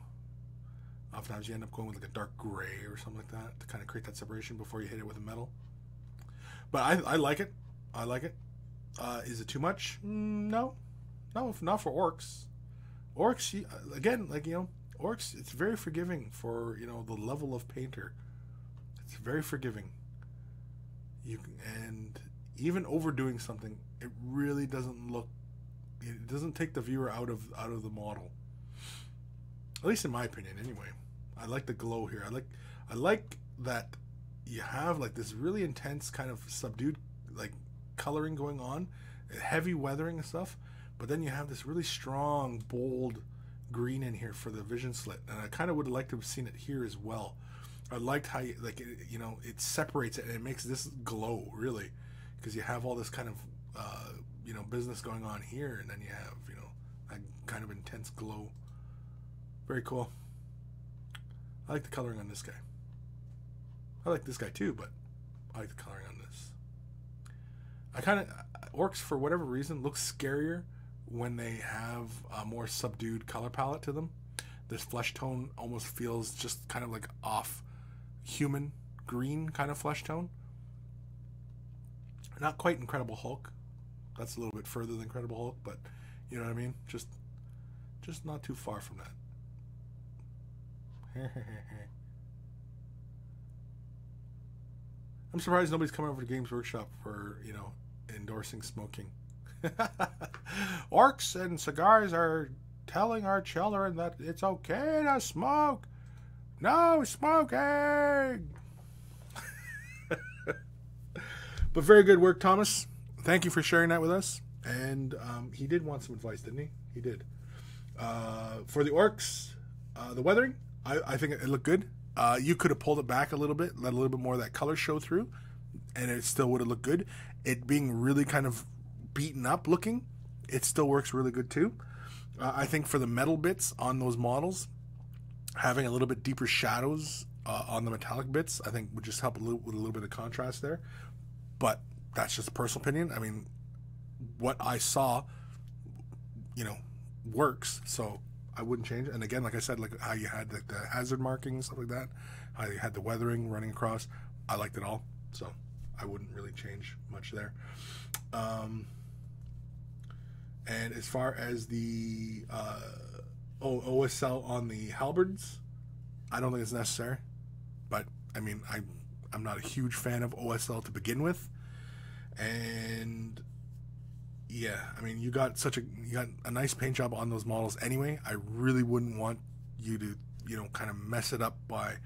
oftentimes you end up going with like a dark gray or something like that to kind of create that separation before you hit it with a metal. But I like it. I like it. Is it too much? No. No, not for orcs. Orcs, again, like, you know, orcs, it's very forgiving for, you know, the level of painter. It's very forgiving. And even overdoing something, it really doesn't look, it doesn't take the viewer out of the model. At least in my opinion, anyway. I like the glow here. I like that you have like this really intense kind of subdued like coloring going on, heavy weathering and stuff, but then you have this really strong, bold green in here for the vision slit, and I kind of would have liked to have seen it here as well. I liked how you, like, you know, it separates it and it makes this glow, really, because you have all this kind of, you know, business going on here, and then you have, you know, that kind of intense glow. Very cool. I like the coloring on this guy. I like this guy too, but I like the coloring on this. I kind of, orcs, for whatever reason, look scarier when they have a more subdued color palette to them. This flesh tone almost feels just kind of like off human green kind of flesh tone. Not quite Incredible Hulk. That's a little bit further than Incredible Hulk, but you know what I mean? Just not too far from that. I'm surprised nobody's coming over to Games Workshop for, you know, endorsing smoking. Orcs and cigars are telling our children that it's okay to smoke. No smoking! But very good work, Thomas. Thank you for sharing that with us. And he did want some advice, didn't he? He did. For the orcs, the weathering, I think it looked good. You could have pulled it back a little bit, let a little bit more of that color show through, and it still would have looked good. It being really kind of beaten up looking, it still works really good too. I think for the metal bits on those models, having a little bit deeper shadows on the metallic bits, I think would just help with a little bit of contrast there. But that's just a personal opinion. I mean, what I saw, you know, works, so I wouldn't change it. And again, like I said, like how you had like the hazard marking and stuff like that, how you had the weathering running across, I liked it all, so I wouldn't really change much there. And as far as the OSL on the halberds, I don't think it's necessary. But I mean, I'm not a huge fan of OSL to begin with, and yeah, I mean, you got a nice paint job on those models anyway. I really wouldn't want you to, you know, kind of mess it up by,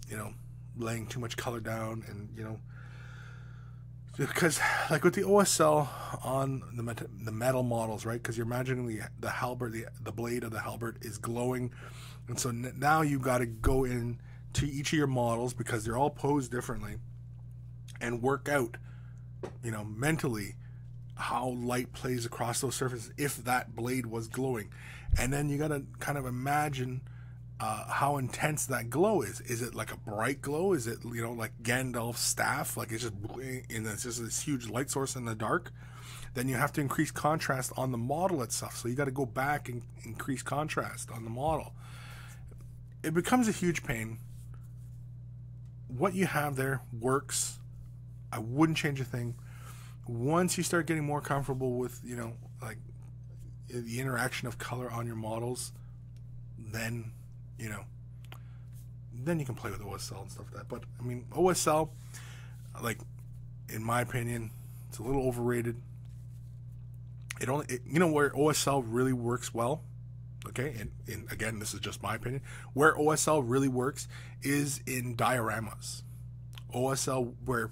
you know, laying too much color down, and, you know, because like with the OSL on the metal models, right? Because you're imagining the halberd, the blade of the halberd is glowing, and so now you got to go in to each of your models, because they're all posed differently, and work out, you know, mentally how light plays across those surfaces if that blade was glowing. And then you got to kind of imagine how intense that glow is. Is it like a bright glow? Is it, you know, like Gandalf's staff, like it's just, and it's just this huge light source in the dark? then you have to increase contrast on the model itself. So you got to go back and increase contrast on the model. It becomes a huge pain. What you have there works. I wouldn't change a thing. Once you start getting more comfortable with, you know, like the interaction of color on your models, then, you know, then you can play with OSL and stuff like that. But I mean, OSL, like, in my opinion, it's a little overrated. You know where OSL really works well, okay, and again, this is just my opinion, where OSL really works is in dioramas. OSL, where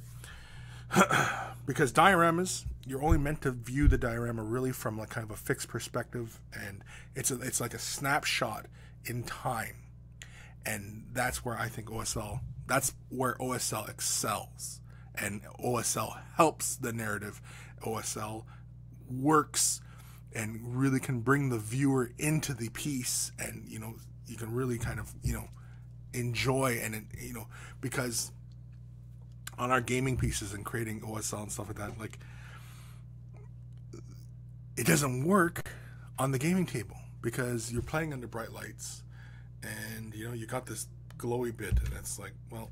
because dioramas, you're only meant to view the diorama really from like kind of a fixed perspective, and it's like a snapshot in time, and that's where I think that's where OSL excels, and OSL helps the narrative. OSL works and really can bring the viewer into the piece, and you know, you can really kind of, you know, enjoy, and you know, because on our gaming pieces and creating OSL and stuff like that, like, it doesn't work on the gaming table because you're playing under bright lights, and you know, you got this glowy bit, and it's like, well,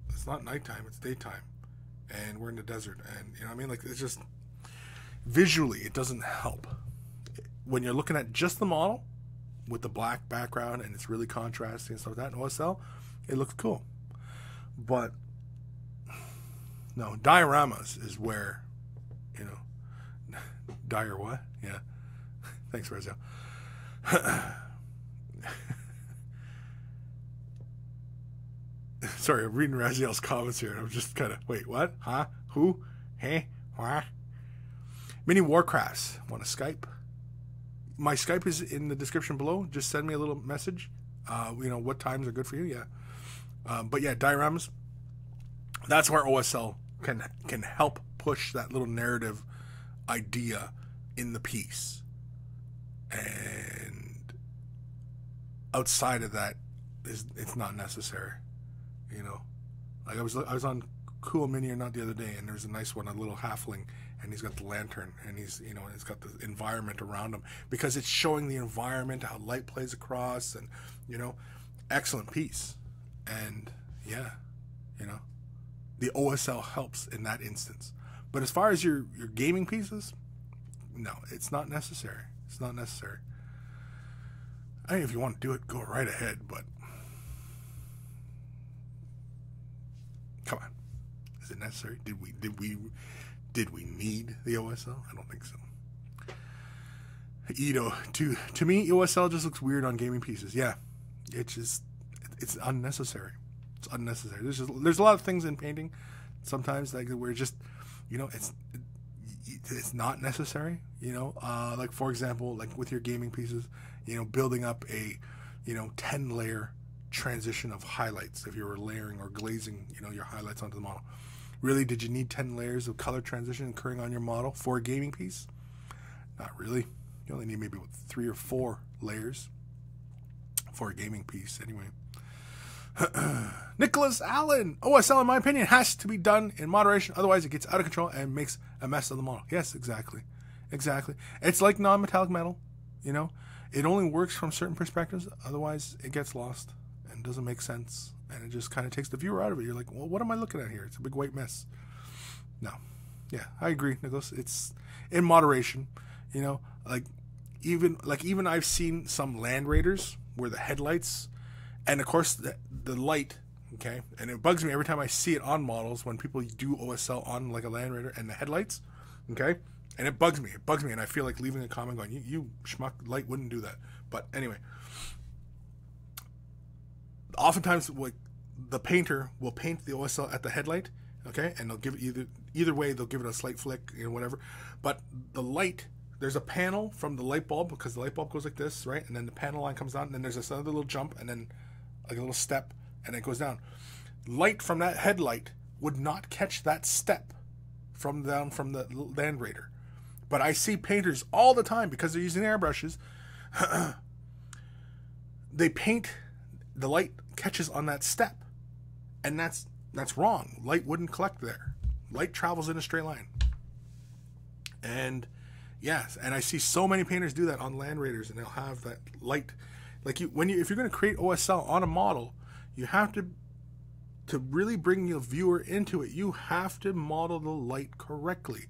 it's not nighttime, it's daytime, and we're in the desert, and you know what I mean, like, it's just visually it doesn't help. When you're looking at just the model with the black background and it's really contrasting and stuff like that in OSL, it looks cool. But no, dioramas is where, you know, what? Yeah. Thanks, Raziel. Sorry, I'm reading Raziel's comments here, and I'm just kind of, wait, what? Huh? Who? Hey? What? Mini Warcrafts. Want a Skype? My Skype is in the description below. Just send me a little message. You know, what times are good for you? Yeah. But yeah, dioramas. That's where OSL can help push that little narrative idea in the piece. And outside of that, it's not necessary. You know, like I was on Cool Mini or Not the other day, and there's a nice one, a little halfling, and he's got the lantern, and he's, you know, it's got the environment around him because it's showing the environment, how light plays across, and you know, excellent piece. And yeah, you know, the OSL helps in that instance. But as far as your gaming pieces, no, it's not necessary. It's not necessary. I mean, if you want to do it, go right ahead, but come on. Is it necessary? Did we need the OSL? I don't think so. You know, to me, OSL just looks weird on gaming pieces. Yeah, it's unnecessary. It's unnecessary. There's a lot of things in painting sometimes like where just, you know, it's not necessary. You know, like for example, like with your gaming pieces, you know, building up a, you know, 10-layer transition of highlights if you were layering or glazing, you know, your highlights onto the model. Really, did you need 10 layers of color transition occurring on your model for a gaming piece? Not really. You only need maybe 3 or 4 layers for a gaming piece anyway. Nicholas Allen. OSL, in my opinion, has to be done in moderation. Otherwise, it gets out of control and makes a mess of the model. Yes, exactly. Exactly. It's like non-metallic metal. You know, it only works from certain perspectives. Otherwise, it gets lost and doesn't make sense. And it just kind of takes the viewer out of it. You're like, well, what am I looking at here? It's a big white mess. No. Yeah, I agree, Nicholas. It's in moderation. You know, like even I've seen some Land Raiders where the headlights, and of course the light, okay, and it bugs me every time I see it on models when people do OSL on like a Land Raider and the headlights, okay, and it bugs me, and I feel like leaving a comment going, you schmuck, light wouldn't do that. But anyway, oftentimes like the painter will paint the OSL at the headlight, okay, and they'll give it either way, they'll give it a slight flick, you know, whatever. But the light, there's a panel from the light bulb, because the light bulb goes like this, right, and then the panel line comes down, and then there's this other little jump, and then like a little step, and it goes down. Light from that headlight would not catch that step from the Land Raider. But I see painters all the time, because they're using airbrushes, they paint, the light catches on that step, and that's wrong. Light wouldn't collect there. Light travels in a straight line. And Yes, and I see so many painters do that on Land Raiders, and they'll have that light. Like if you're going to create OSL on a model, you have to really bring your viewer into it. You have to model the light correctly,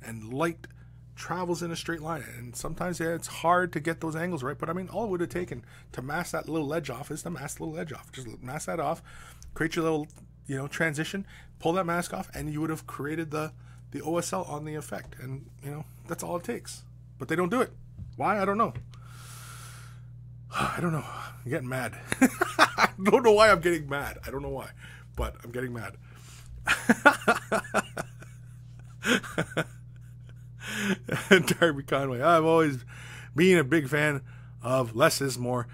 and light travels in a straight line. And sometimes it's hard to get those angles right. But I mean, all it would have taken to mask that little ledge off is to mask the little edge off. Just mask that off, create your little transition, pull that mask off, and you would have created the OSL on the effect. And that's all it takes. But they don't do it. Why? I don't know. I don't know. I'm getting mad. I don't know why I'm getting mad. I don't know why, but I'm getting mad. Darby Conway. I've always been a big fan of less is more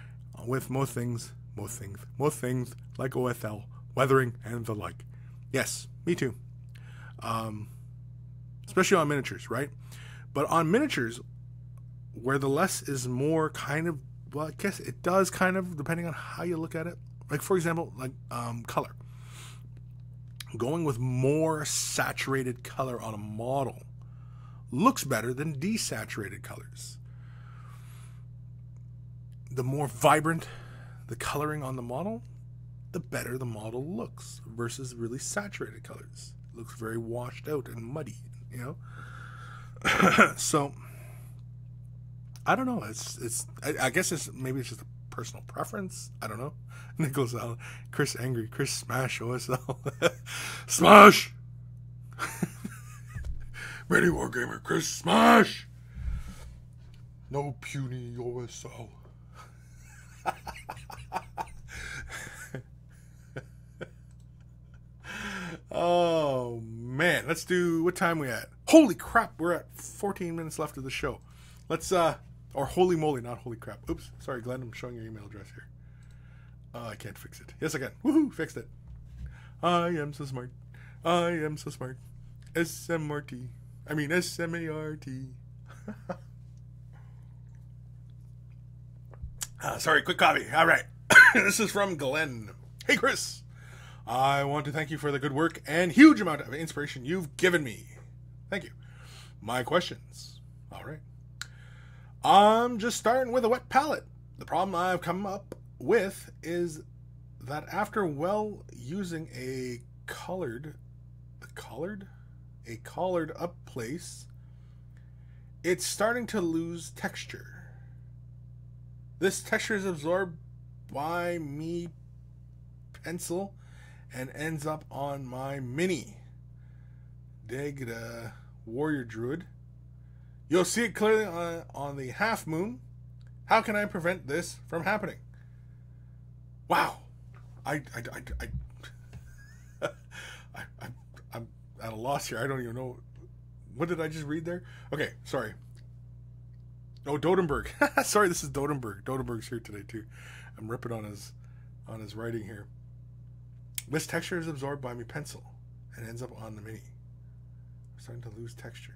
with most things like OSL, weathering, and the like. Yes, me too. Especially on miniatures, right? But on miniatures, where the less is more kind of, well, I guess it does kind of, depending on how you look at it. Like, for example, like color. Going with more saturated color on a model looks better than desaturated colors. The more vibrant the coloring on the model, the better the model looks versus really saturated colors. It looks very washed out and muddy, So I don't know. I guess maybe it's just a personal preference. I don't know. Nicholas Allen, Kris angry, Kris smash OSL, smash. Ready Wargamer, Kris smash. No puny OSL. Oh man, let's do, what time we at? Holy crap, we're at 14 minutes left of the show. Let's or holy moly, not holy crap. Oops, sorry Glenn, I'm showing your email address here. I can't fix it. Yes I can. Woohoo, fixed it. I am so smart. I am so smart. SMRT. I mean SMART. Sorry, quick copy. All right. This is from Glenn. Hey Kris, I want to thank you for the good work and huge amount of inspiration you've given me. Thank you. My questions. All right. I'm just starting with a wet palette. The problem I've come up with is that after using a collared up place, it's starting to lose texture. This texture is absorbed by me pencil and ends up on my mini. Dagda Warrior Druid. You'll see it clearly on the half moon. How can I prevent this from happening? Wow. I'm at a loss here. I don't even know. What did I just read there? Okay, sorry. Oh, Dodenberg. Sorry, this is Dodenberg. Dodenberg's here today too. I'm ripping on his writing here. This texture is absorbed by my pencil and ends up on the mini. I'm starting to lose texture.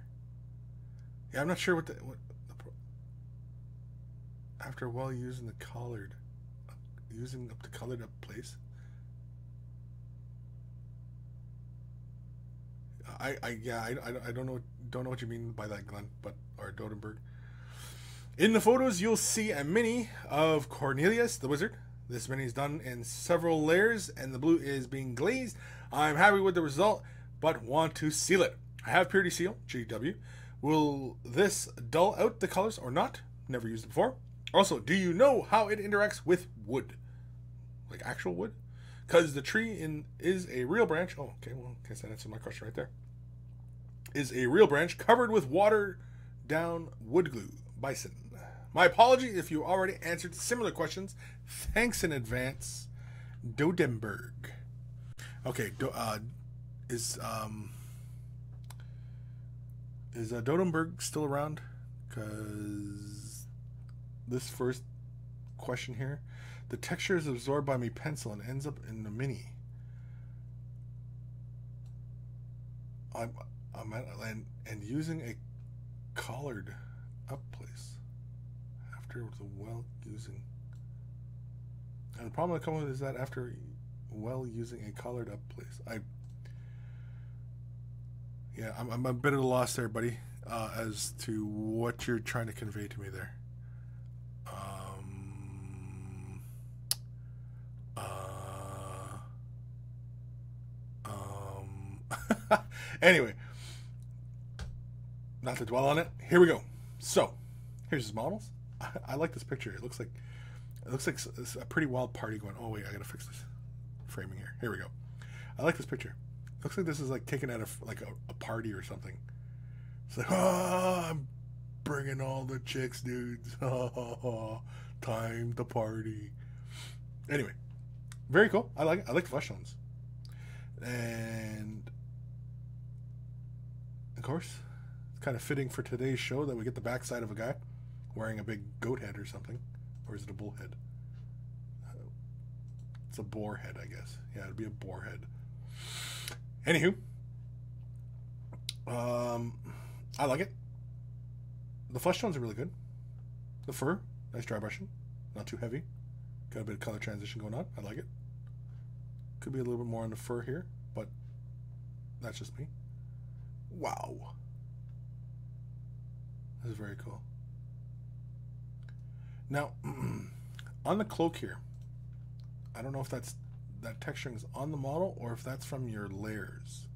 Yeah, I'm not sure what the after using the colored, using up the colored up place. I don't know what you mean by that, Glenn, or Dodenberg. In the photos, you'll see a mini of Cornelius the Wizard. This mini is done in several layers, and the blue is being glazed. I'm happy with the result, but want to seal it. I have Purity Seal, GW. Will this dull out the colors or not? Never used it before. Also, do you know how it interacts with wood? Like actual wood? Because the tree is a real branch. Oh, okay, well, I guess that answers my question right there. Is a real branch covered with watered down wood glue. Bison. My apology if you already answered similar questions. Thanks in advance. Dodenberg. Okay, is Dodenberg still around? Because this first question here, the texture is absorbed by my pencil and ends up in the mini. And using a collared up place after the using. And the problem I come with is that after using a collared up place, Yeah, I'm a bit at a loss there, buddy, as to what you're trying to convey to me there. Anyway, not to dwell on it. Here we go. So, here's his models. I like this picture. It looks like it's a pretty wild party going. Oh wait, I gotta fix this framing here. Here we go. I like this picture. Looks like this is like taken out of like a party or something. It's like, oh, I'm bringing all the chicks, dudes. Oh, time to party. Anyway, very cool. I like it. I like the flesh tones. And of course, it's kind of fitting for today's show that we get the backside of a guy wearing a big goat head or something. Or is it a bull head? It's a boar head, I guess. Yeah, it'd be a boar head. Anywho, I like it. The flesh tones are really good. The fur, nice dry brushing, not too heavy. Got a bit of color transition going on. I like it. Could be a little bit more on the fur here, but that's just me. Wow, this is very cool. Now, on the cloak here, I don't know if that texturing is on the model or if that's from your layers.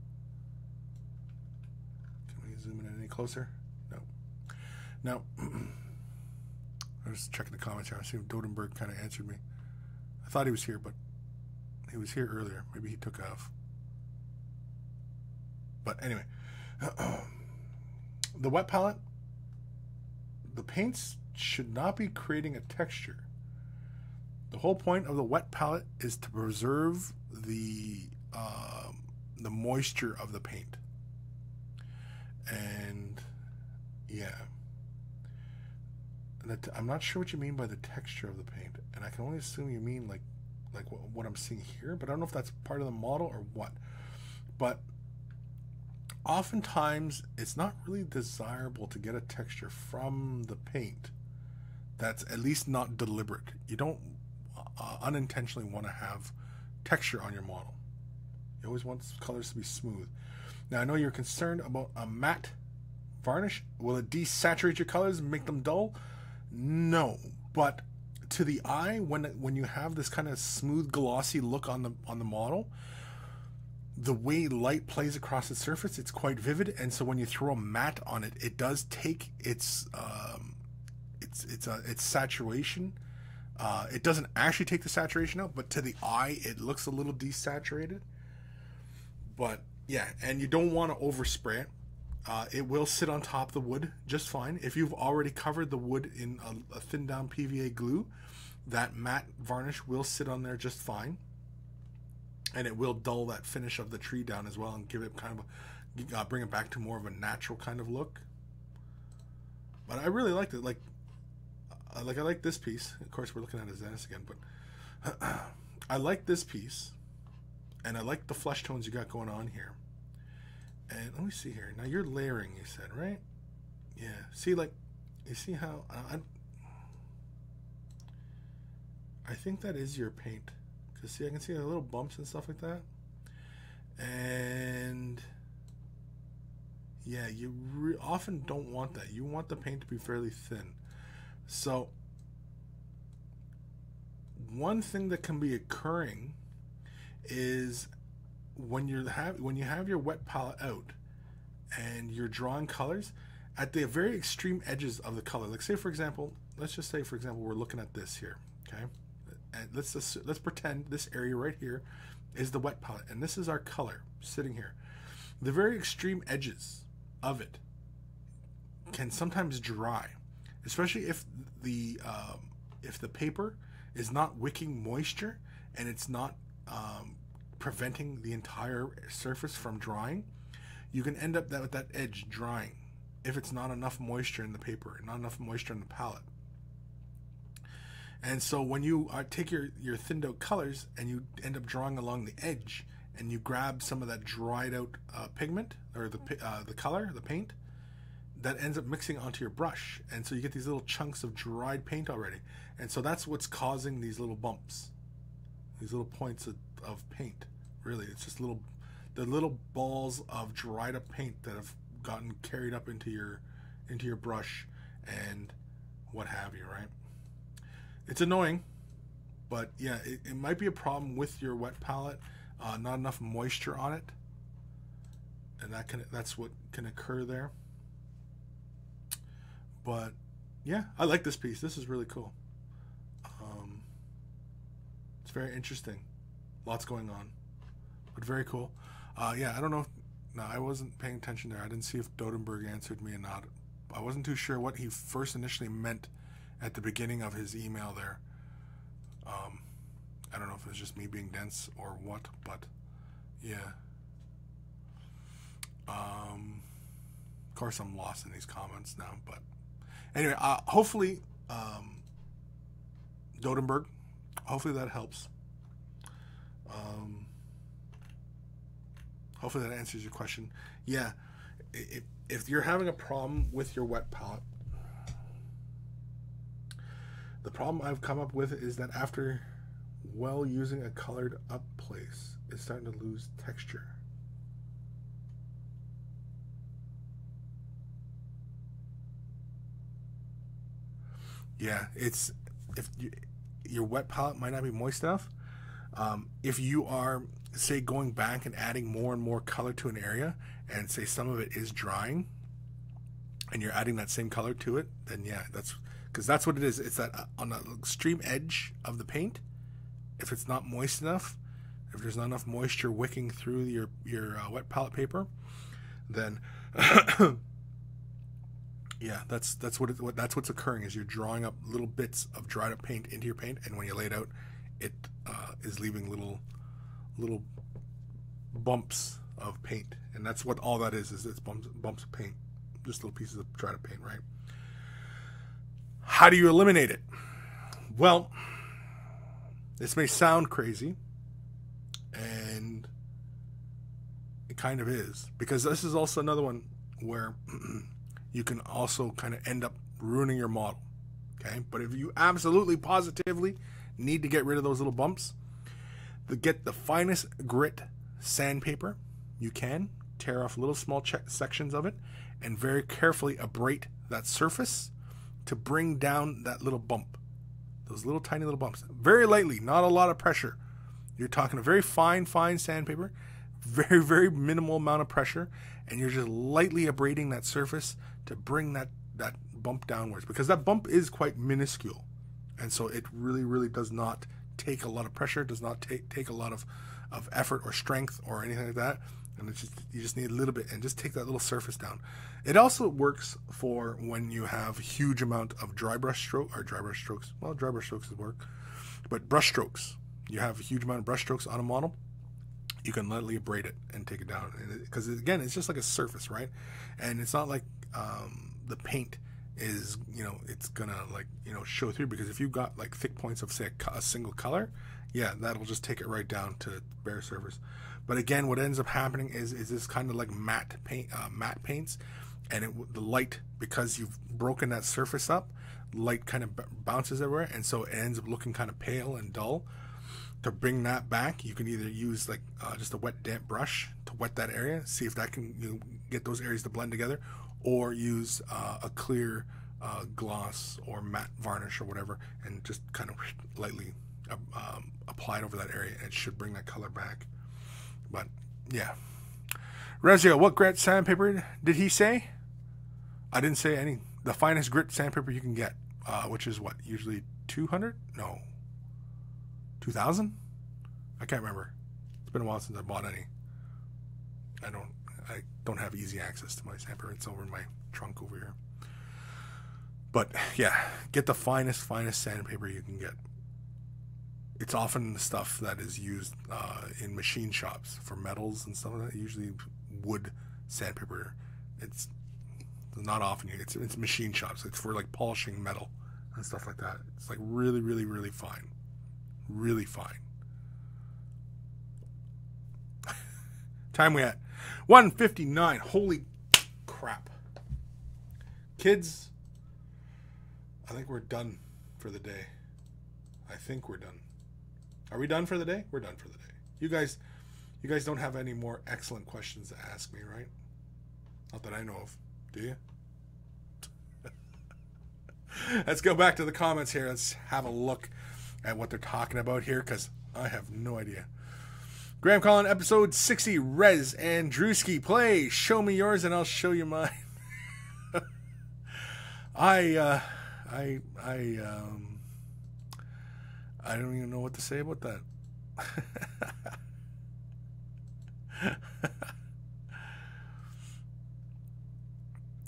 Can we zoom in any closer? No. Now, I was checking the comments here. I see if Dodenberg kind of answered me. I thought he was here, but he was here earlier. Maybe he took off. But anyway, the wet palette, the paints should not be creating a texture. The whole point of the wet palette is to preserve the moisture of the paint. And yeah, I'm not sure what you mean by the texture of the paint, and I can only assume you mean like what I'm seeing here, but I don't know if that's part of the model or what. But oftentimes it's not really desirable to get a texture from the paint that's at least not deliberate. You don't unintentionally want to have texture on your model. You always want colors to be smooth. Now I know you're concerned about a matte varnish. Will it desaturate your colors and make them dull? No, but to the eye, when you have this kind of smooth glossy look on the model, the way light plays across the surface, it's quite vivid, and so when you throw a matte on it, it does take its saturation. It doesn't actually take the saturation out, but to the eye, it looks a little desaturated. But yeah, and you don't want to overspray it. It will sit on top of the wood just fine. If you've already covered the wood in a thin down PVA glue, that matte varnish will sit on there just fine. And it will dull that finish of the tree down as well and give it kind of, bring it back to more of a natural kind of look. But I really liked it. I like this piece. Of course, we're looking at a Zenith again, but I like this piece, and I like the flesh tones you got going on here. And let me see here. Now you're layering, you said, right? Yeah. See, you see how I think that is your paint. Because see, I can see the little bumps and stuff like that. And yeah, you often don't want that. You want the paint to be fairly thin. So one thing that can be occurring is when you have your wet palette out and you're drawing colors at the very extreme edges of the color. Like say for example, let's just say for example we're looking at this here, okay? And let's pretend this area right here is the wet palette, and this is our color sitting here. The very extreme edges of it can sometimes dry, especially if the paper is not wicking moisture and it's not preventing the entire surface from drying. You can end up with that edge drying if it's not enough moisture in the paper and not enough moisture in the palette. And so when you take your thinned out colors and you end up drawing along the edge and you grab some of that dried out pigment or the color, the paint, that ends up mixing onto your brush, and so you get these little chunks of dried paint already, and so that's what's causing these little bumps, these little points of paint. Really, it's just the little balls of dried up paint that have gotten carried up into your brush and what have you, right? It's annoying, but yeah, it might be a problem with your wet palette. Not enough moisture on it, and that's what can occur there. But yeah, I like this piece. This is really cool. It's very interesting. Lots going on, but very cool. Yeah, I don't know. No, I wasn't paying attention there. I didn't see if Dodenberg answered me or not. I wasn't too sure what he first initially meant at the beginning of his email there. I don't know if it was just me being dense or what, but yeah. Of course, I'm lost in these comments now, but anyway, hopefully, Dodenberg, hopefully that helps. Hopefully that answers your question. Yeah, if you're having a problem with your wet palette, the problem I've come up with is that after using a colored up place, it's starting to lose texture. Yeah, it's your wet palette might not be moist enough. If you are, say, going back and adding more and more color to an area, and say some of it is drying, and you're adding that same color to it, then yeah, because that's what it is. It's that on the extreme edge of the paint. If it's not moist enough, if there's not enough moisture wicking through your wet palette paper, then yeah, that's what's occurring. Is you're drawing up little bits of dried up paint into your paint, and when you lay it out, it is leaving little bumps of paint, and that's what all that is it's bumps of paint, just little pieces of dried up paint, right? How do you eliminate it? Well, this may sound crazy, and it kind of is, because this is also another one where you can also kind of end up ruining your model. Okay, but if you absolutely positively need to get rid of those little bumps, get the finest grit sandpaper you can, tear off little small sections of it, and very carefully abrade that surface to bring down that little bump, those little tiny little bumps, very lightly, not a lot of pressure. You're talking a very fine sandpaper, very, very minimal amount of pressure, and you're just lightly abrading that surface to bring that bump downwards, because that bump is quite minuscule, and so it really, really does not take a lot of pressure, does not take a lot of effort or strength or anything like that, and you just need a little bit, and just take that little surface down. It also works for when you have a huge amount of dry brush strokes. Well, dry brush strokes work, but brush strokes. You have a huge amount of brush strokes on a model. You can lightly abrade it and take it down, because again, it's just like a surface, right? And it's not like the paint is, it's gonna show through, because if you've got like thick points of, say, a single color, yeah, that'll just take it right down to bare surface. But again, what ends up happening is this kind of like matte paints, and the light, because you've broken that surface up, light kind of bounces everywhere, and so it ends up looking kind of pale and dull. To bring that back, you can either use like just a wet damp brush to wet that area, see if that can get those areas to blend together, or use a clear gloss or matte varnish or whatever, and just kind of lightly apply it over that area, and it should bring that color back. But yeah, Rezio, what grit sandpaper did he say? I didn't say any. The finest grit sandpaper you can get, which is what, usually 200? No, 2,000? I can't remember. It's been a while since I bought any. I don't have easy access to my sandpaper. It's over in my trunk over here. But yeah, get the finest sandpaper you can get. It's often the stuff that is used in machine shops for metals and stuff like that. Usually wood sandpaper. It's not often. It's machine shops. It's for like polishing metal and stuff like that. It's like really, really, really fine. Really fine. Time we at 1:59. Holy crap. Kids, I think we're done for the day. I think we're done. Are we done for the day? We're done for the day. You guys You guys don't have any more excellent questions to ask me, right? Not that I know of. Do you? Let's go back to the comments here. Let's have a look at what they're talking about here, because I have no idea. Graham Collin, episode 60, Rez and Drewski, play Show Me Yours and I'll Show You Mine. I don't even know what to say about that.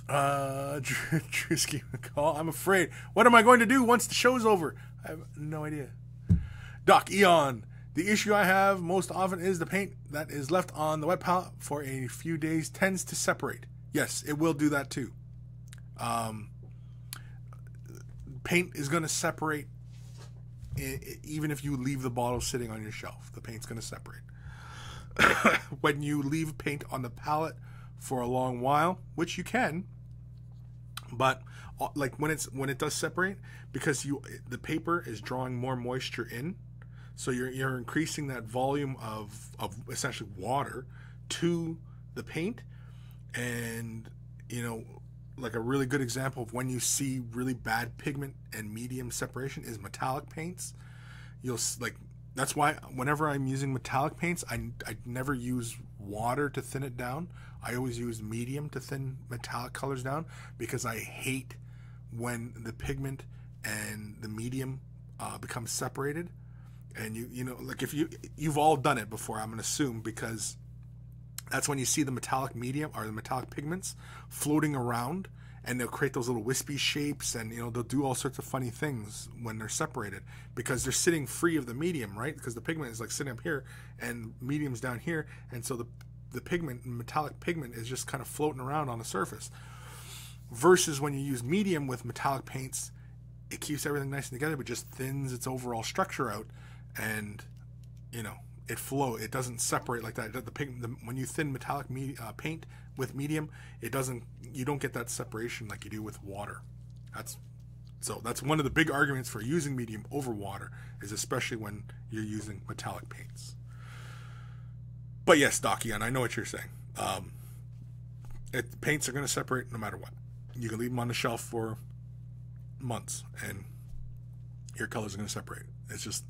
Drewski McCall, I'm afraid. What am I going to do once the show's over? I have no idea. Doc Eon, the issue I have most often is the paint that is left on the wet palette for a few days tends to separate. Yes, it will do that too. Paint is going to separate even if you leave the bottle sitting on your shelf. The paint's going to separate. When you leave paint on the palette for a long while, which you can, but like when it does separate, because the paper is drawing more moisture in, so you're increasing that volume of essentially water to the paint. And like a really good example of when you see really bad pigment and medium separation is metallic paints. That's why whenever I'm using metallic paints, I never use water to thin it down. I always use medium to thin metallic colors down, because I hate when the pigment and the medium become separated. And like if you've all done it before, I'm gonna assume, because that's when you see the metallic medium or the metallic pigments floating around, and they'll create those little wispy shapes, and they'll do all sorts of funny things when they're separated, because they're sitting free of the medium, right? Because the pigment is like sitting up here and medium's down here, and so the pigment, metallic pigment, is just kind of floating around on the surface. Versus when you use medium with metallic paints, it keeps everything nice and together, but just thins its overall structure out, and it doesn't separate like that. When you thin metallic paint with medium, you don't get that separation like you do with water. That's one of the big arguments for using medium over water, is especially when you're using metallic paints. But yes, Doc Ian, I know what you're saying. Paints are going to separate no matter what. You can leave them on the shelf for months and your colors are going to separate. It's just,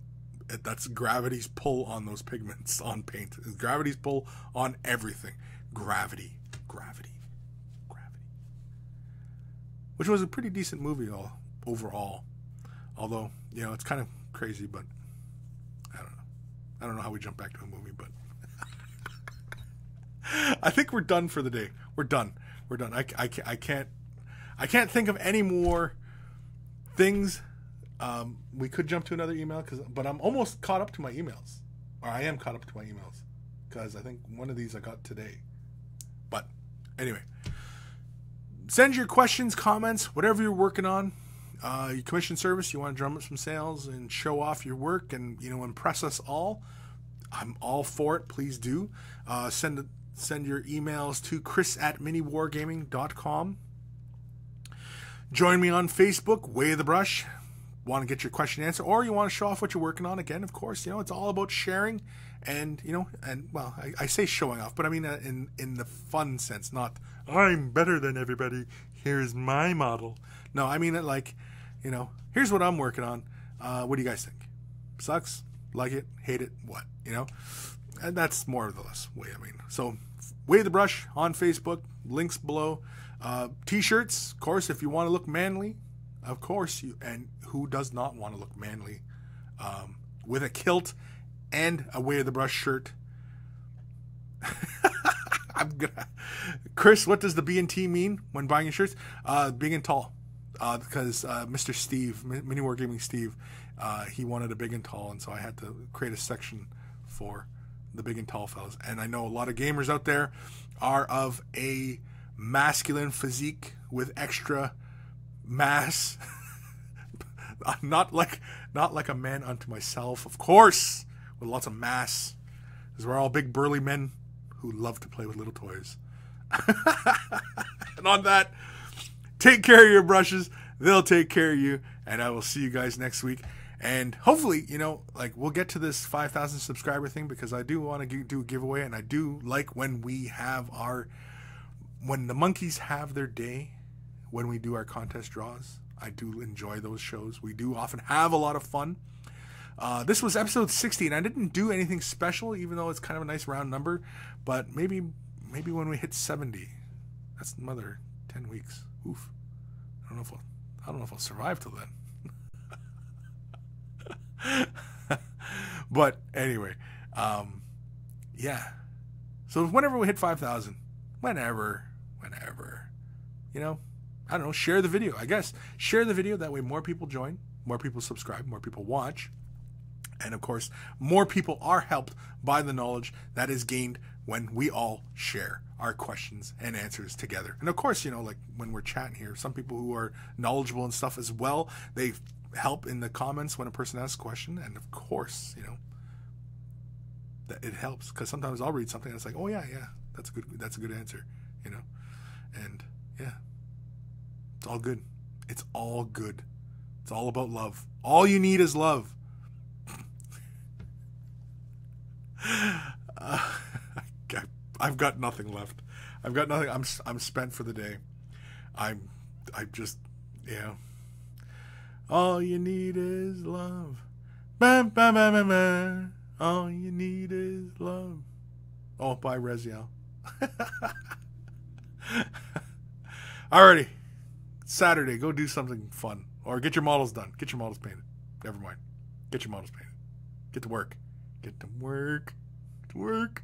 that's gravity's pull on those pigments on paint. It's gravity's pull on everything. Gravity. Which was a pretty decent movie overall. Although, it's kind of crazy, but I don't know. I don't know how we jump back to a movie, but I think we're done for the day. We're done. I can't think of any more things. We could jump to another email, but I'm almost caught up to my emails. Or I am caught up to my emails, because I think one of these I got today. But anyway, send your questions, comments, whatever you're working on. Your commission service, you want to drum up some sales and show off your work and impress us all. I'm all for it. Please do. Send your emails to Kris@miniwargaming.com. Join me on Facebook, Way of the Brush. Want to get your question answered, or you want to show off what you're working on. Again, of course, it's all about sharing, and I say showing off, but I mean in the fun sense, not I'm better than everybody, here's my model. No, I mean it like, here's what I'm working on. What do you guys think? Sucks? Like it? Hate it? What? And that's more or less way I mean. So, Way the Brush on Facebook, links below. T-shirts, of course, if you want to look manly, of course, and who does not want to look manly with a kilt and a Way of the Brush shirt? Kris, what does the B&T mean when buying your shirts? Big and tall, because Mr. Steve, Mini Wargaming Steve, he wanted a big and tall, and so I had to create a section for the big and tall fellas. And I know a lot of gamers out there are of a masculine physique with extra mass. not like a man unto myself, of course, with lots of mass, because we're all big burly men who love to play with little toys. And on that, take care of your brushes, they'll take care of you, and I will see you guys next week. And hopefully, you know, like we'll get to this 5,000 subscriber thing, because I do want to do a giveaway, and I do like when when the monkeys have their day, when we do our contest draws. I do enjoy those shows. We do often have a lot of fun. This was episode 60, and I didn't do anything special, even though it's kind of a nice round number. But maybe when we hit 70, that's another 10 weeks. Oof. I don't know if I'll survive till then. But anyway, yeah. So whenever we hit 5,000, whenever, you know, I don't know, share the video. I guess share the video. That way more people join, more people subscribe, more people watch. And of course, more people are helped by the knowledge that is gained when we all share our questions and answers together. And of course, you know, like when we're chatting here, some people who are knowledgeable and stuff as well, they help in the comments when a person asks a question. And of course, you know, that it helps, because sometimes I'll read something and it's like, oh yeah, that's a good answer, you know. And yeah, it's all good. It's all good. It's all about love. All you need is love. I've got nothing left. I've got nothing. I'm spent for the day. I just, yeah. All you need is love. Bam, bam, bam, bam, bam. All you need is love. Oh, by Reziel. Alrighty. Saturday, go do something fun. Or get your models done. Get your models painted. Never mind. Get your models painted. Get to work. Get to work. Get to work.